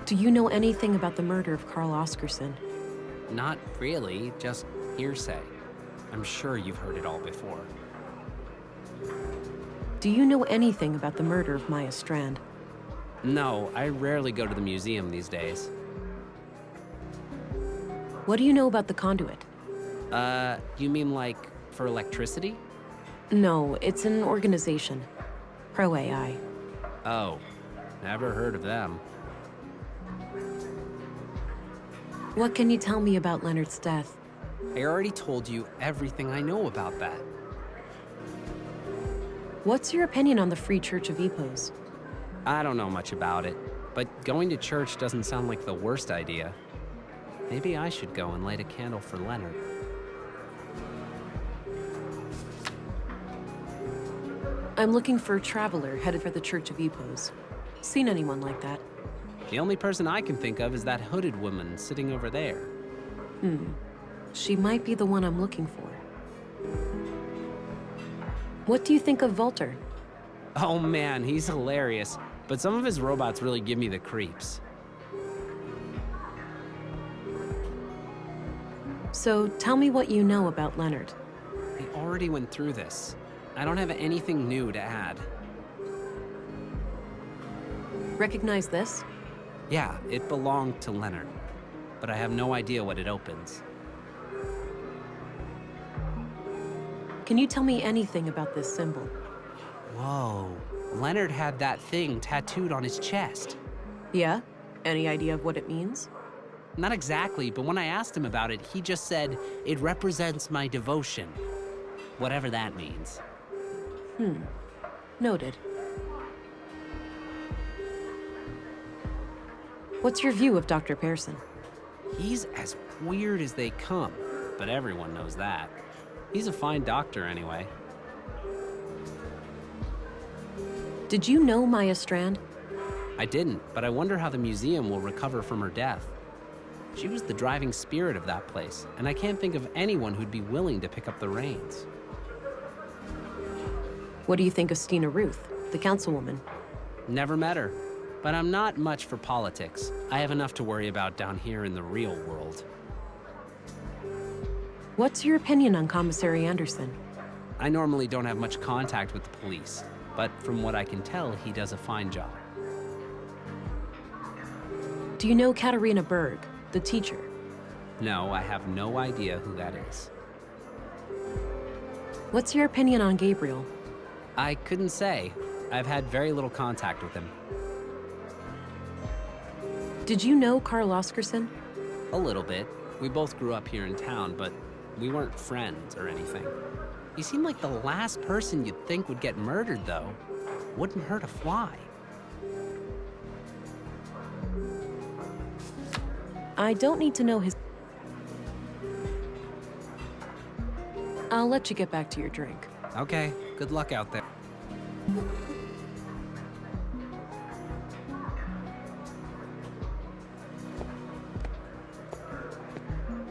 Do you know anything about the murder of Carl Oscarson? Not really, just hearsay. I'm sure you've heard it all before. Do you know anything about the murder of Maya Strand? No, I rarely go to the museum these days. What do you know about the conduit? You mean like for electricity? No, it's an organization. Pro AI. Oh, never heard of them. What can you tell me about Leonard's death? I already told you everything I know about that. What's your opinion on the Free Church of Epos? I don't know much about it, but going to church doesn't sound like the worst idea. Maybe I should go and light a candle for Leonard. I'm looking for a traveler headed for the Church of Epos. Seen anyone like that? The only person I can think of is that hooded woman sitting over there. She might be the one I'm looking for. What do you think of Walter? Oh man, he's hilarious, but some of his robots really give me the creeps. So tell me what you know about Leonard. I already went through this. I don't have anything new to add. Recognize this? Yeah, it belonged to Leonard, but I have no idea what it opens. Can you tell me anything about this symbol? Whoa, Leonard had that thing tattooed on his chest. Yeah? Any idea of what it means? Not exactly, but when I asked him about it, he just said, it represents my devotion. Whatever that means. Noted. What's your view of Dr. Pearson? He's as weird as they come, but everyone knows that. He's a fine doctor anyway. Did you know Maya Strand? I didn't, but I wonder how the museum will recover from her death. She was the driving spirit of that place, and I can't think of anyone who'd be willing to pick up the reins. What do you think of Stina Ruth, the councilwoman? Never met her, but I'm not much for politics. I have enough to worry about down here in the real world. What's your opinion on Commissary Anderson? I normally don't have much contact with the police, but from what I can tell, he does a fine job. Do you know Katarina Berg, the teacher? No, I have no idea who that is. What's your opinion on Gabriel? I couldn't say. I've had very little contact with him. Did you know Carl Oscarson? A little bit. We both grew up here in town, but we weren't friends or anything. He seemed like the last person you'd think would get murdered, though. Wouldn't hurt a fly. I don't need to know his... I'll let you get back to your drink. Okay, good luck out there.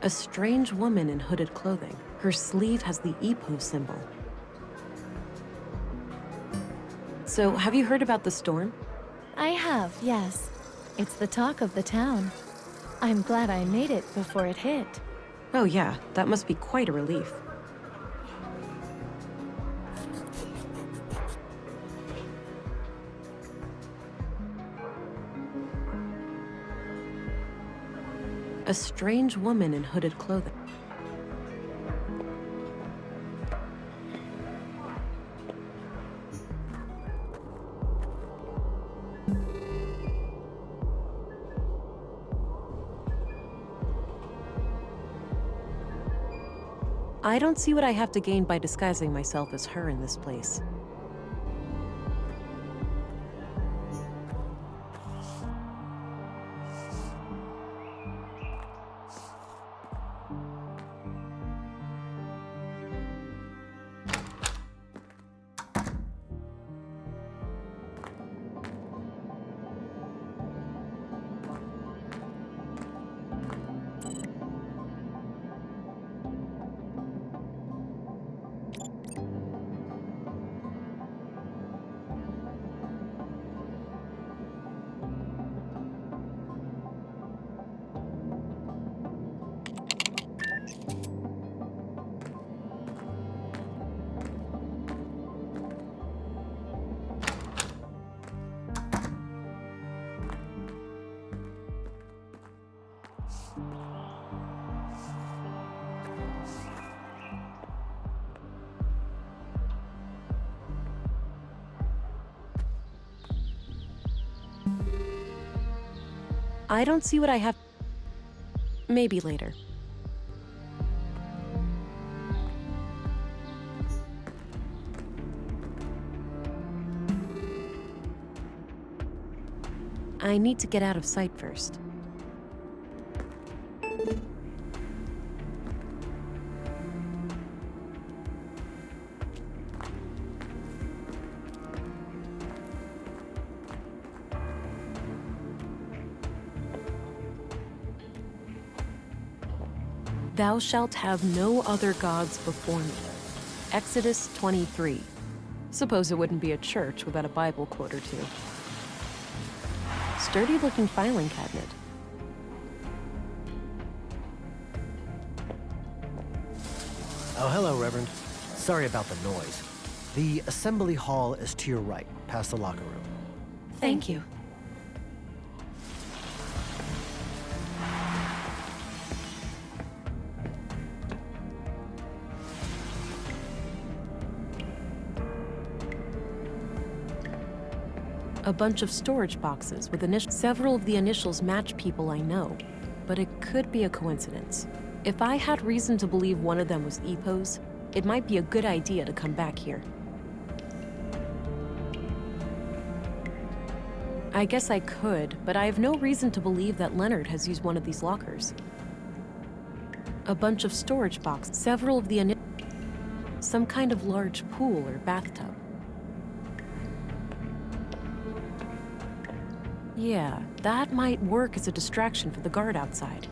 A strange woman in hooded clothing. Her sleeve has the EPO symbol. So, have you heard about the storm? I have, yes. It's the talk of the town. I'm glad I made it before it hit. Oh yeah, that must be quite a relief. A strange woman in hooded clothing. I don't see what I have to gain by disguising myself as her in this place. I don't see what I have... Maybe later. I need to get out of sight first. Thou shalt have no other gods before me. Exodus 23. Suppose it wouldn't be a church without a Bible quote or two. Sturdy-looking filing cabinet. Oh, hello, Reverend. Sorry about the noise. The assembly hall is to your right, past the locker room. Thank you. A bunch of storage boxes with initials. Several of the initials match people I know, but it could be a coincidence. If I had reason to believe one of them was EPO's, it might be a good idea to come back here. I guess I could, but I have no reason to believe that Leonard has used one of these lockers. A bunch of storage boxes, several of the some kind of large pool or bathtub. Yeah, that might work as a distraction for the guard outside.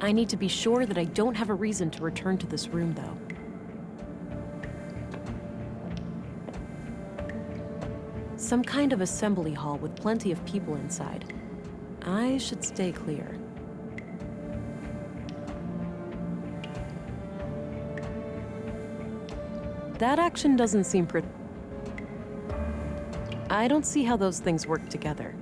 I need to be sure that I don't have a reason to return to this room, though. Some kind of assembly hall with plenty of people inside. I should stay clear. That action doesn't seem I don't see how those things work together.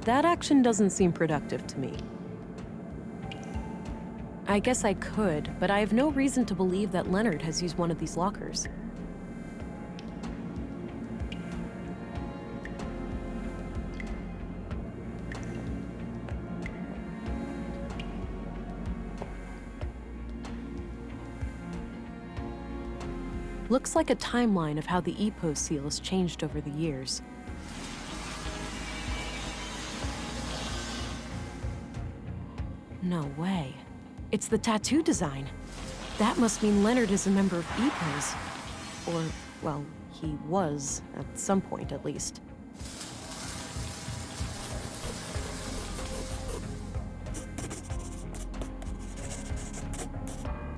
That action doesn't seem productive to me. I guess I could, but I have no reason to believe that Leonard has used one of these lockers. Looks like a timeline of how the EPO seal has changed over the years. No way. It's the tattoo design. That must mean Leonard is a member of EPOs. Or, well, he was, at some point at least.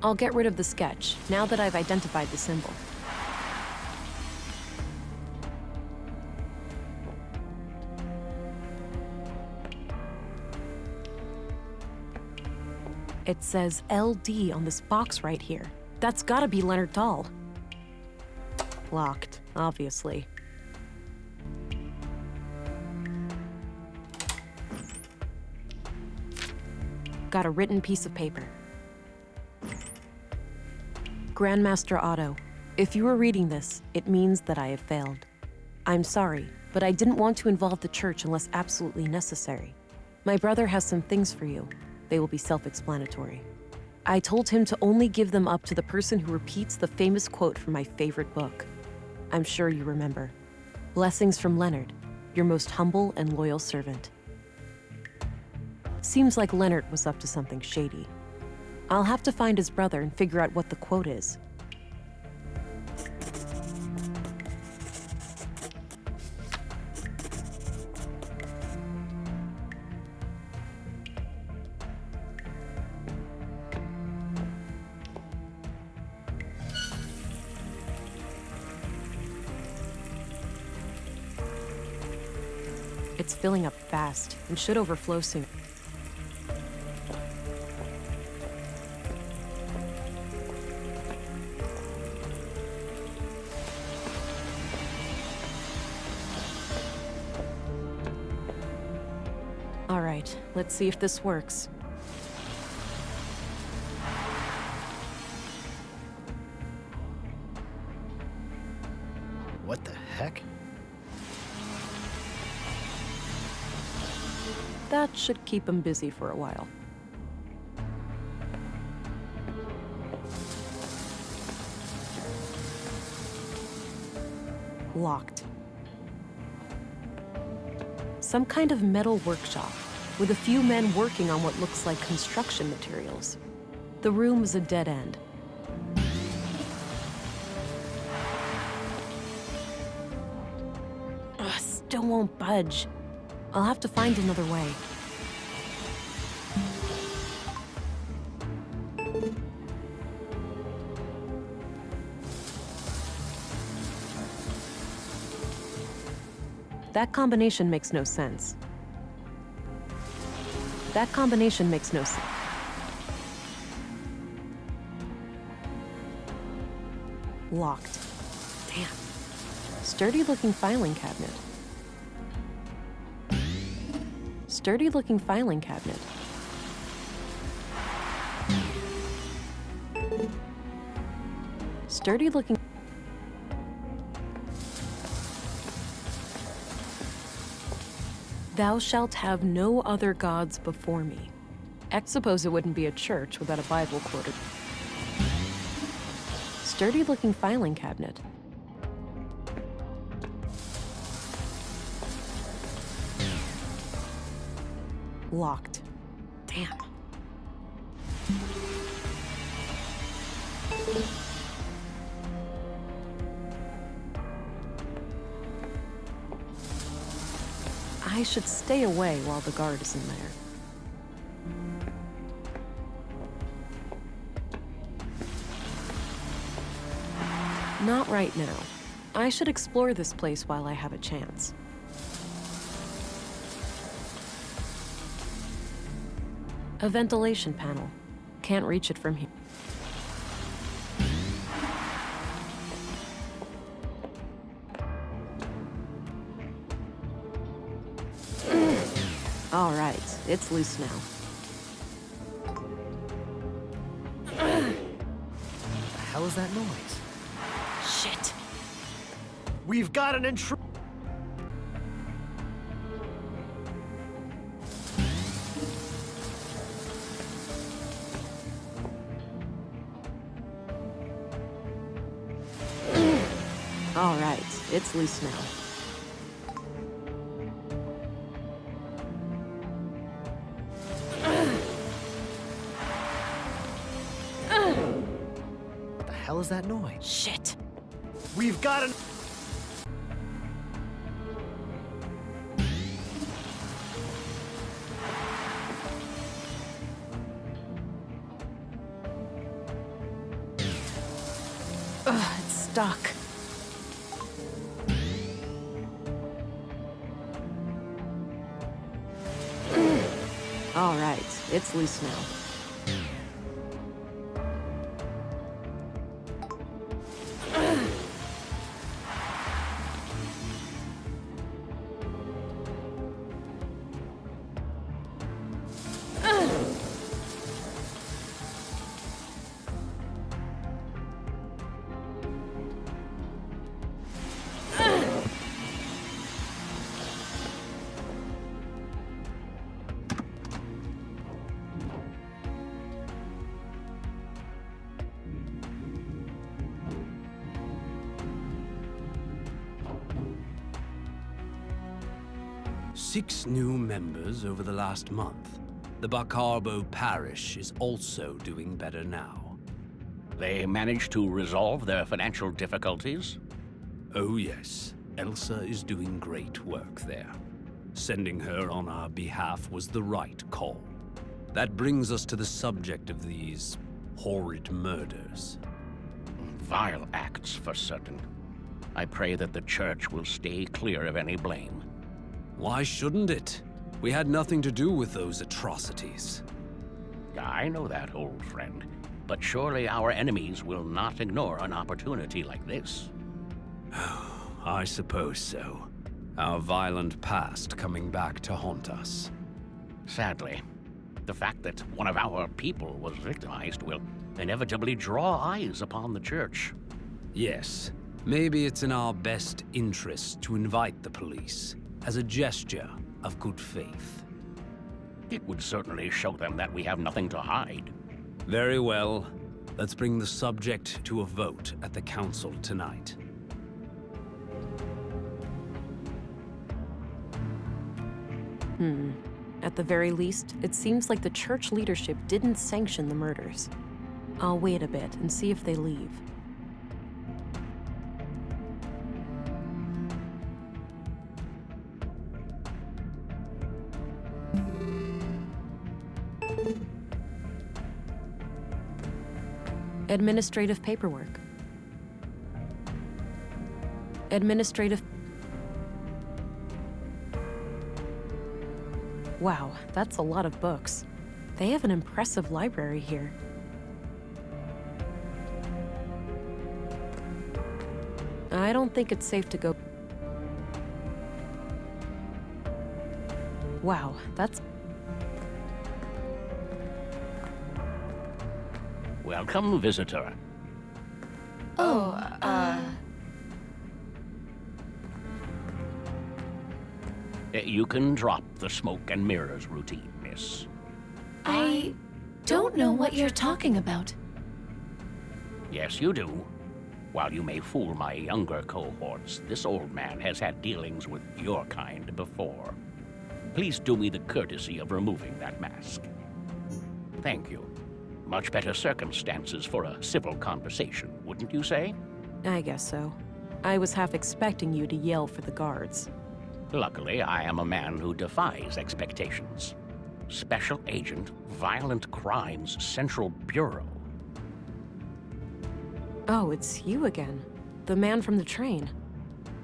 I'll get rid of the sketch, now that I've identified the symbol. It says LD on this box right here. That's gotta be Leonard Dahl. Locked, obviously. Got a written piece of paper. Grandmaster Otto, if you are reading this, it means that I have failed. I'm sorry, but I didn't want to involve the church unless absolutely necessary. My brother has some things for you. They will be self-explanatory. I told him to only give them up to the person who repeats the famous quote from my favorite book. I'm sure you remember. Blessings from Leonard, your most humble and loyal servant. Seems like Leonard was up to something shady. I'll have to find his brother and figure out what the quote is. It's filling up fast and should overflow soon. All right, let's see if this works. What the heck? That should keep him busy for a while. Locked. Some kind of metal workshop, with a few men working on what looks like construction materials. The room is a dead end. Ugh, still won't budge. I'll have to find another way. That combination makes no sense. That combination makes no sense. Locked. Damn. Sturdy-looking filing cabinet. Sturdy-looking filing cabinet. Sturdy-looking... Thou shalt have no other gods before me. I suppose it wouldn't be a church without a Bible quoted. Sturdy-looking filing cabinet. Locked. Damn. should stay away while the guard is in there. Not right now. I should explore this place while I have a chance. A ventilation panel. Can't reach it from here. All right, it's loose now. The hell is that noise? Shit. We've got an intruder. All right, it's loose now. What the hell is that noise? Shit. We've got an... Ugh, it's stuck. All right, it's loose now. Six new members over the last month. The Bacarbo parish is also doing better now. They managed to resolve their financial difficulties? Oh yes, Elsa is doing great work there. Sending her on our behalf was the right call. That brings us to the subject of these horrid murders. Vile acts, for certain. I pray that the church will stay clear of any blame. Why shouldn't it? We had nothing to do with those atrocities. I know that, old friend. But surely our enemies will not ignore an opportunity like this. I suppose so. Our violent past coming back to haunt us. Sadly, the fact that one of our people was victimized will inevitably draw eyes upon the church. Yes, maybe it's in our best interest to invite the police as a gesture of good faith. It would certainly show them that we have nothing to hide. Very well. Let's bring the subject to a vote at the council tonight. At the very least, it seems like the church leadership didn't sanction the murders. I'll wait a bit and see if they leave. Administrative paperwork. Administrative... Wow, that's a lot of books. They have an impressive library here. I don't think it's safe to go... Wow, that's... Welcome, visitor. You can drop the smoke and mirrors routine, miss. I don't know what you're talking about. Yes, you do. While you may fool my younger cohorts, this old man has had dealings with your kind before. Please do me the courtesy of removing that mask. Thank you. Much better circumstances for a civil conversation, wouldn't you say? I guess so. I was half expecting you to yell for the guards. Luckily, I am a man who defies expectations. Special Agent, Violent Crimes Central Bureau. Oh, it's you again. The man from the train.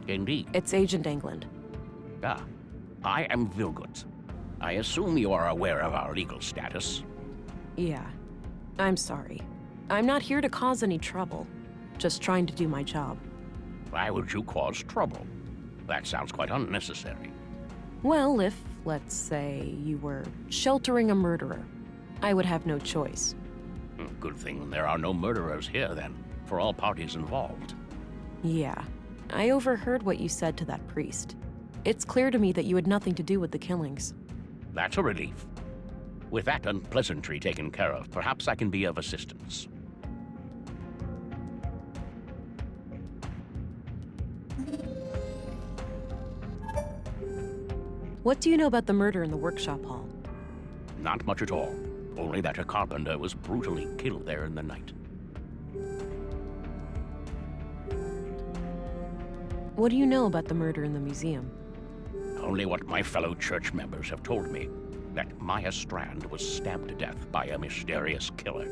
Indeed. It's Agent England. Ah, I am Vilgut. I assume you are aware of our legal status. Yeah. I'm sorry. I'm not here to cause any trouble. Just trying to do my job. Why would you cause trouble? That sounds quite unnecessary. Well, if, let's say, you were sheltering a murderer, I would have no choice. Good thing there are no murderers here, then, for all parties involved. Yeah. I overheard what you said to that priest. It's clear to me that you had nothing to do with the killings. That's a relief. With that unpleasantry taken care of, perhaps I can be of assistance. What do you know about the murder in the workshop hall? Not much at all. Only that a carpenter was brutally killed there in the night. What do you know about the murder in the museum? Only what my fellow church members have told me, that Maya Strand was stabbed to death by a mysterious killer.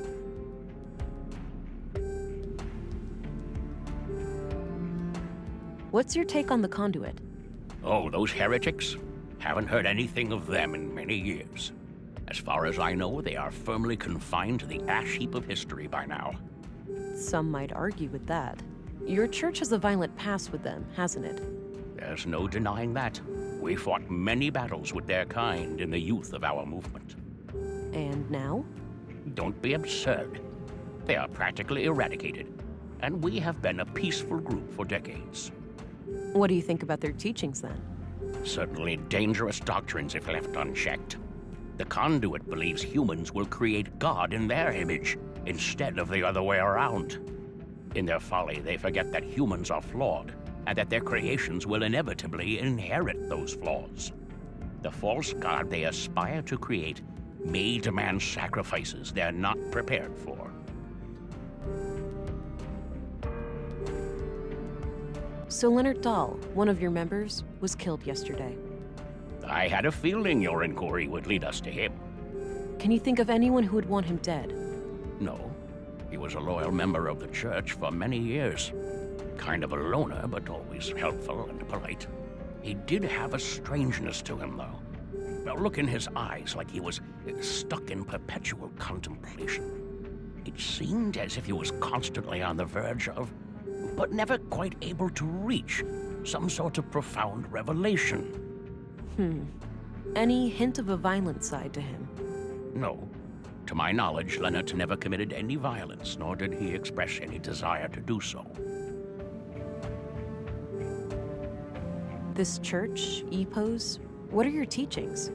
What's your take on the Conduit? Oh, those heretics? Haven't heard anything of them in many years. As far as I know, they are firmly confined to the ash heap of history by now. Some might argue with that. Your church has a violent past with them, hasn't it? There's no denying that. We fought many battles with their kind in the youth of our movement. And now? Don't be absurd. They are practically eradicated, and we have been a peaceful group for decades. What do you think about their teachings, then? Certainly dangerous doctrines if left unchecked. The Conduit believes humans will create God in their image, instead of the other way around. In their folly, they forget that humans are flawed, and that their creations will inevitably inherit those flaws. The false God they aspire to create may demand sacrifices they're not prepared for. So Leonard Dahl, one of your members, was killed yesterday. I had a feeling your inquiry would lead us to him. Can you think of anyone who would want him dead? No. He was a loyal member of the church for many years. Kind of a loner, but always helpful and polite. He did have a strangeness to him, though. A look in his eyes like he was stuck in perpetual contemplation. It seemed as if he was constantly on the verge of, but never quite able to reach, some sort of profound revelation. Any hint of a violent side to him? No. To my knowledge, Leonard never committed any violence, nor did he express any desire to do so. This church, EPOS, what are your teachings?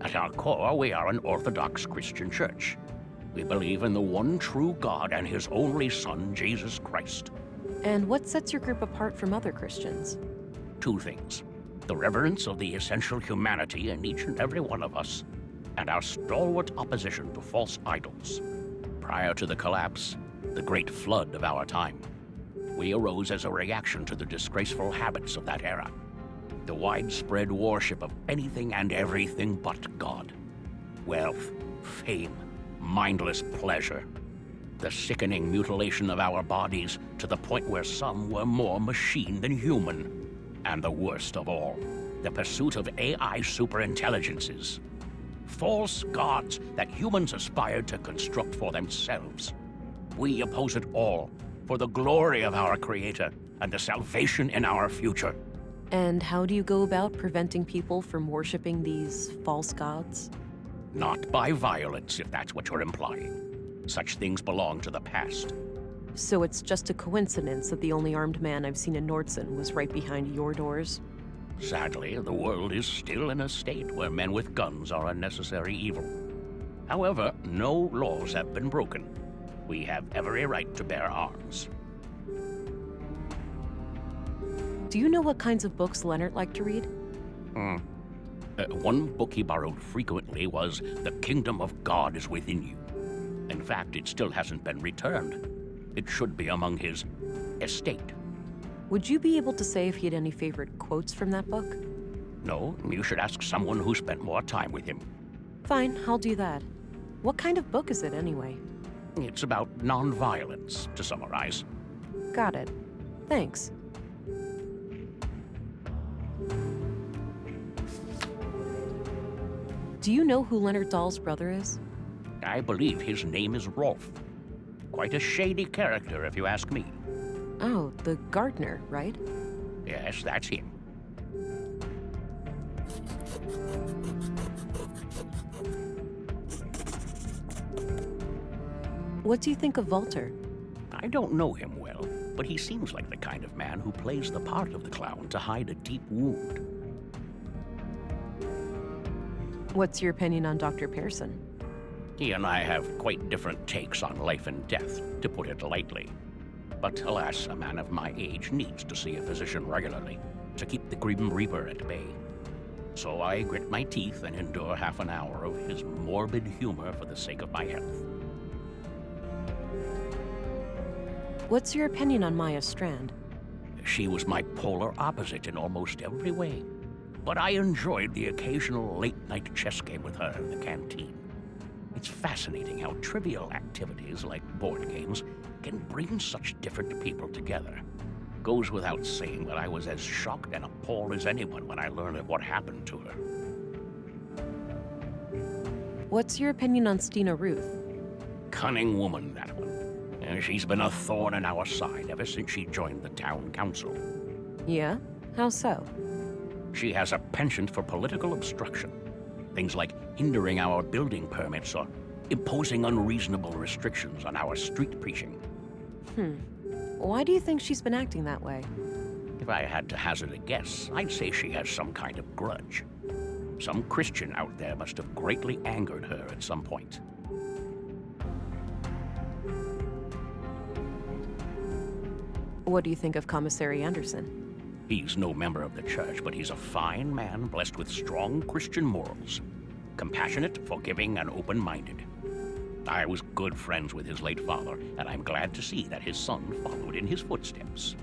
At our core, we are an Orthodox Christian church. We believe in the one true God and His only Son, Jesus Christ. And what sets your group apart from other Christians? Two things. The reverence of the essential humanity in each and every one of us, and our stalwart opposition to false idols. Prior to the collapse, the great flood of our time, we arose as a reaction to the disgraceful habits of that era. The widespread worship of anything and everything but God. Wealth, fame, mindless pleasure. The sickening mutilation of our bodies to the point where some were more machine than human. And the worst of all, the pursuit of AI superintelligences. False gods that humans aspired to construct for themselves. We oppose it all for the glory of our Creator and the salvation in our future. And how do you go about preventing people from worshipping these false gods? Not by violence, if that's what you're implying. Such things belong to the past. So it's just a coincidence that the only armed man I've seen in Nordson was right behind your doors? Sadly, the world is still in a state where men with guns are a necessary evil. However, no laws have been broken. We have every right to bear arms. Do you know what kinds of books Leonard liked to read? One book he borrowed frequently was The Kingdom of God is Within You. In fact, it still hasn't been returned. It should be among his estate. Would you be able to say if he had any favorite quotes from that book? No, you should ask someone who spent more time with him. Fine, I'll do that. What kind of book is it, anyway? It's about nonviolence, to summarize. Got it. Thanks. Do you know who Leonard Dahl's brother is? I believe his name is Rolf. Quite a shady character, if you ask me. Oh, the gardener, right? Yes, that's him. What do you think of Walter? I don't know him well, but he seems like the kind of man who plays the part of the clown to hide a deep wound. What's your opinion on Dr. Pearson? He and I have quite different takes on life and death, to put it lightly. But alas, a man of my age needs to see a physician regularly to keep the Grim Reaper at bay. So I grit my teeth and endure half an hour of his morbid humor for the sake of my health. What's your opinion on Maya Strand? She was my polar opposite in almost every way. But I enjoyed the occasional late-night chess game with her in the canteen. It's fascinating how trivial activities like board games can bring such different people together. Goes without saying that I was as shocked and appalled as anyone when I learned of what happened to her. What's your opinion on Stina Ruth? Cunning woman, that one. And she's been a thorn in our side ever since she joined the town council. Yeah? How so? She has a penchant for political obstruction. Things like hindering our building permits or imposing unreasonable restrictions on our street preaching. Why do you think she's been acting that way? If I had to hazard a guess, I'd say she has some kind of grudge. Some Christian out there must have greatly angered her at some point. What do you think of Commissary Anderson? He's no member of the church, but he's a fine man blessed with strong Christian morals. Compassionate, forgiving, and open-minded. I was good friends with his late father, and I'm glad to see that his son followed in his footsteps.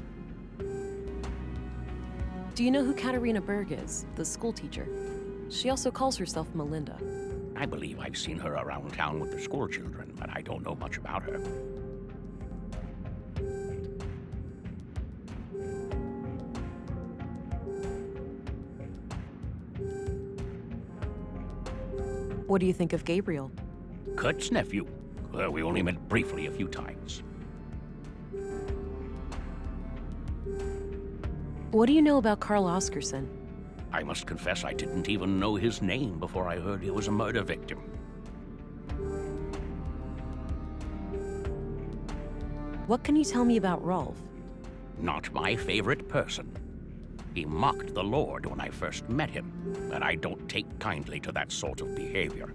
Do you know who Katarina Berg is, the schoolteacher? She also calls herself Melinda. I believe I've seen her around town with the school children, but I don't know much about her. What do you think of Gabriel? Kurt's nephew. We only met briefly a few times. What do you know about Carl Oscarson? I must confess I didn't even know his name before I heard he was a murder victim. What can you tell me about Rolf? Not my favorite person. He mocked the Lord when I first met him, and I don't take kindly to that sort of behavior.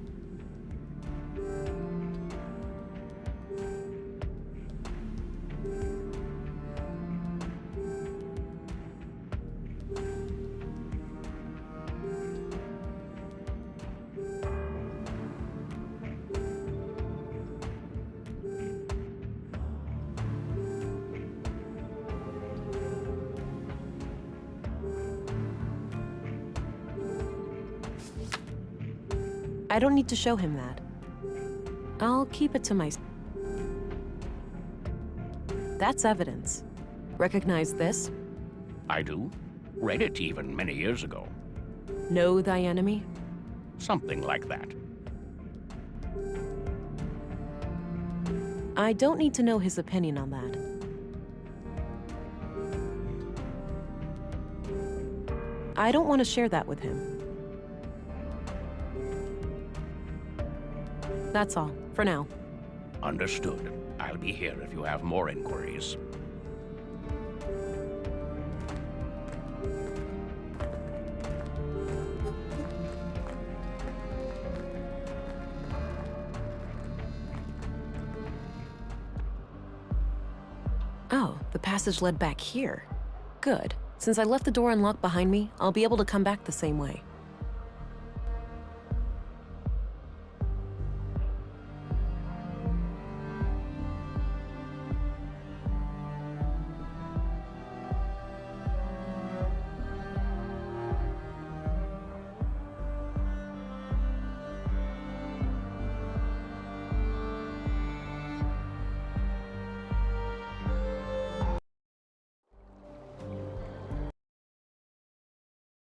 I don't need to show him that. I'll keep it to myself. That's evidence. Recognize this? I do. Read it even many years ago. Know thy enemy? Something like that. I don't need to know his opinion on that. I don't want to share that with him. That's all, for now. Understood. I'll be here if you have more inquiries. Oh, the passage led back here. Good. Since I left the door unlocked behind me, I'll be able to come back the same way.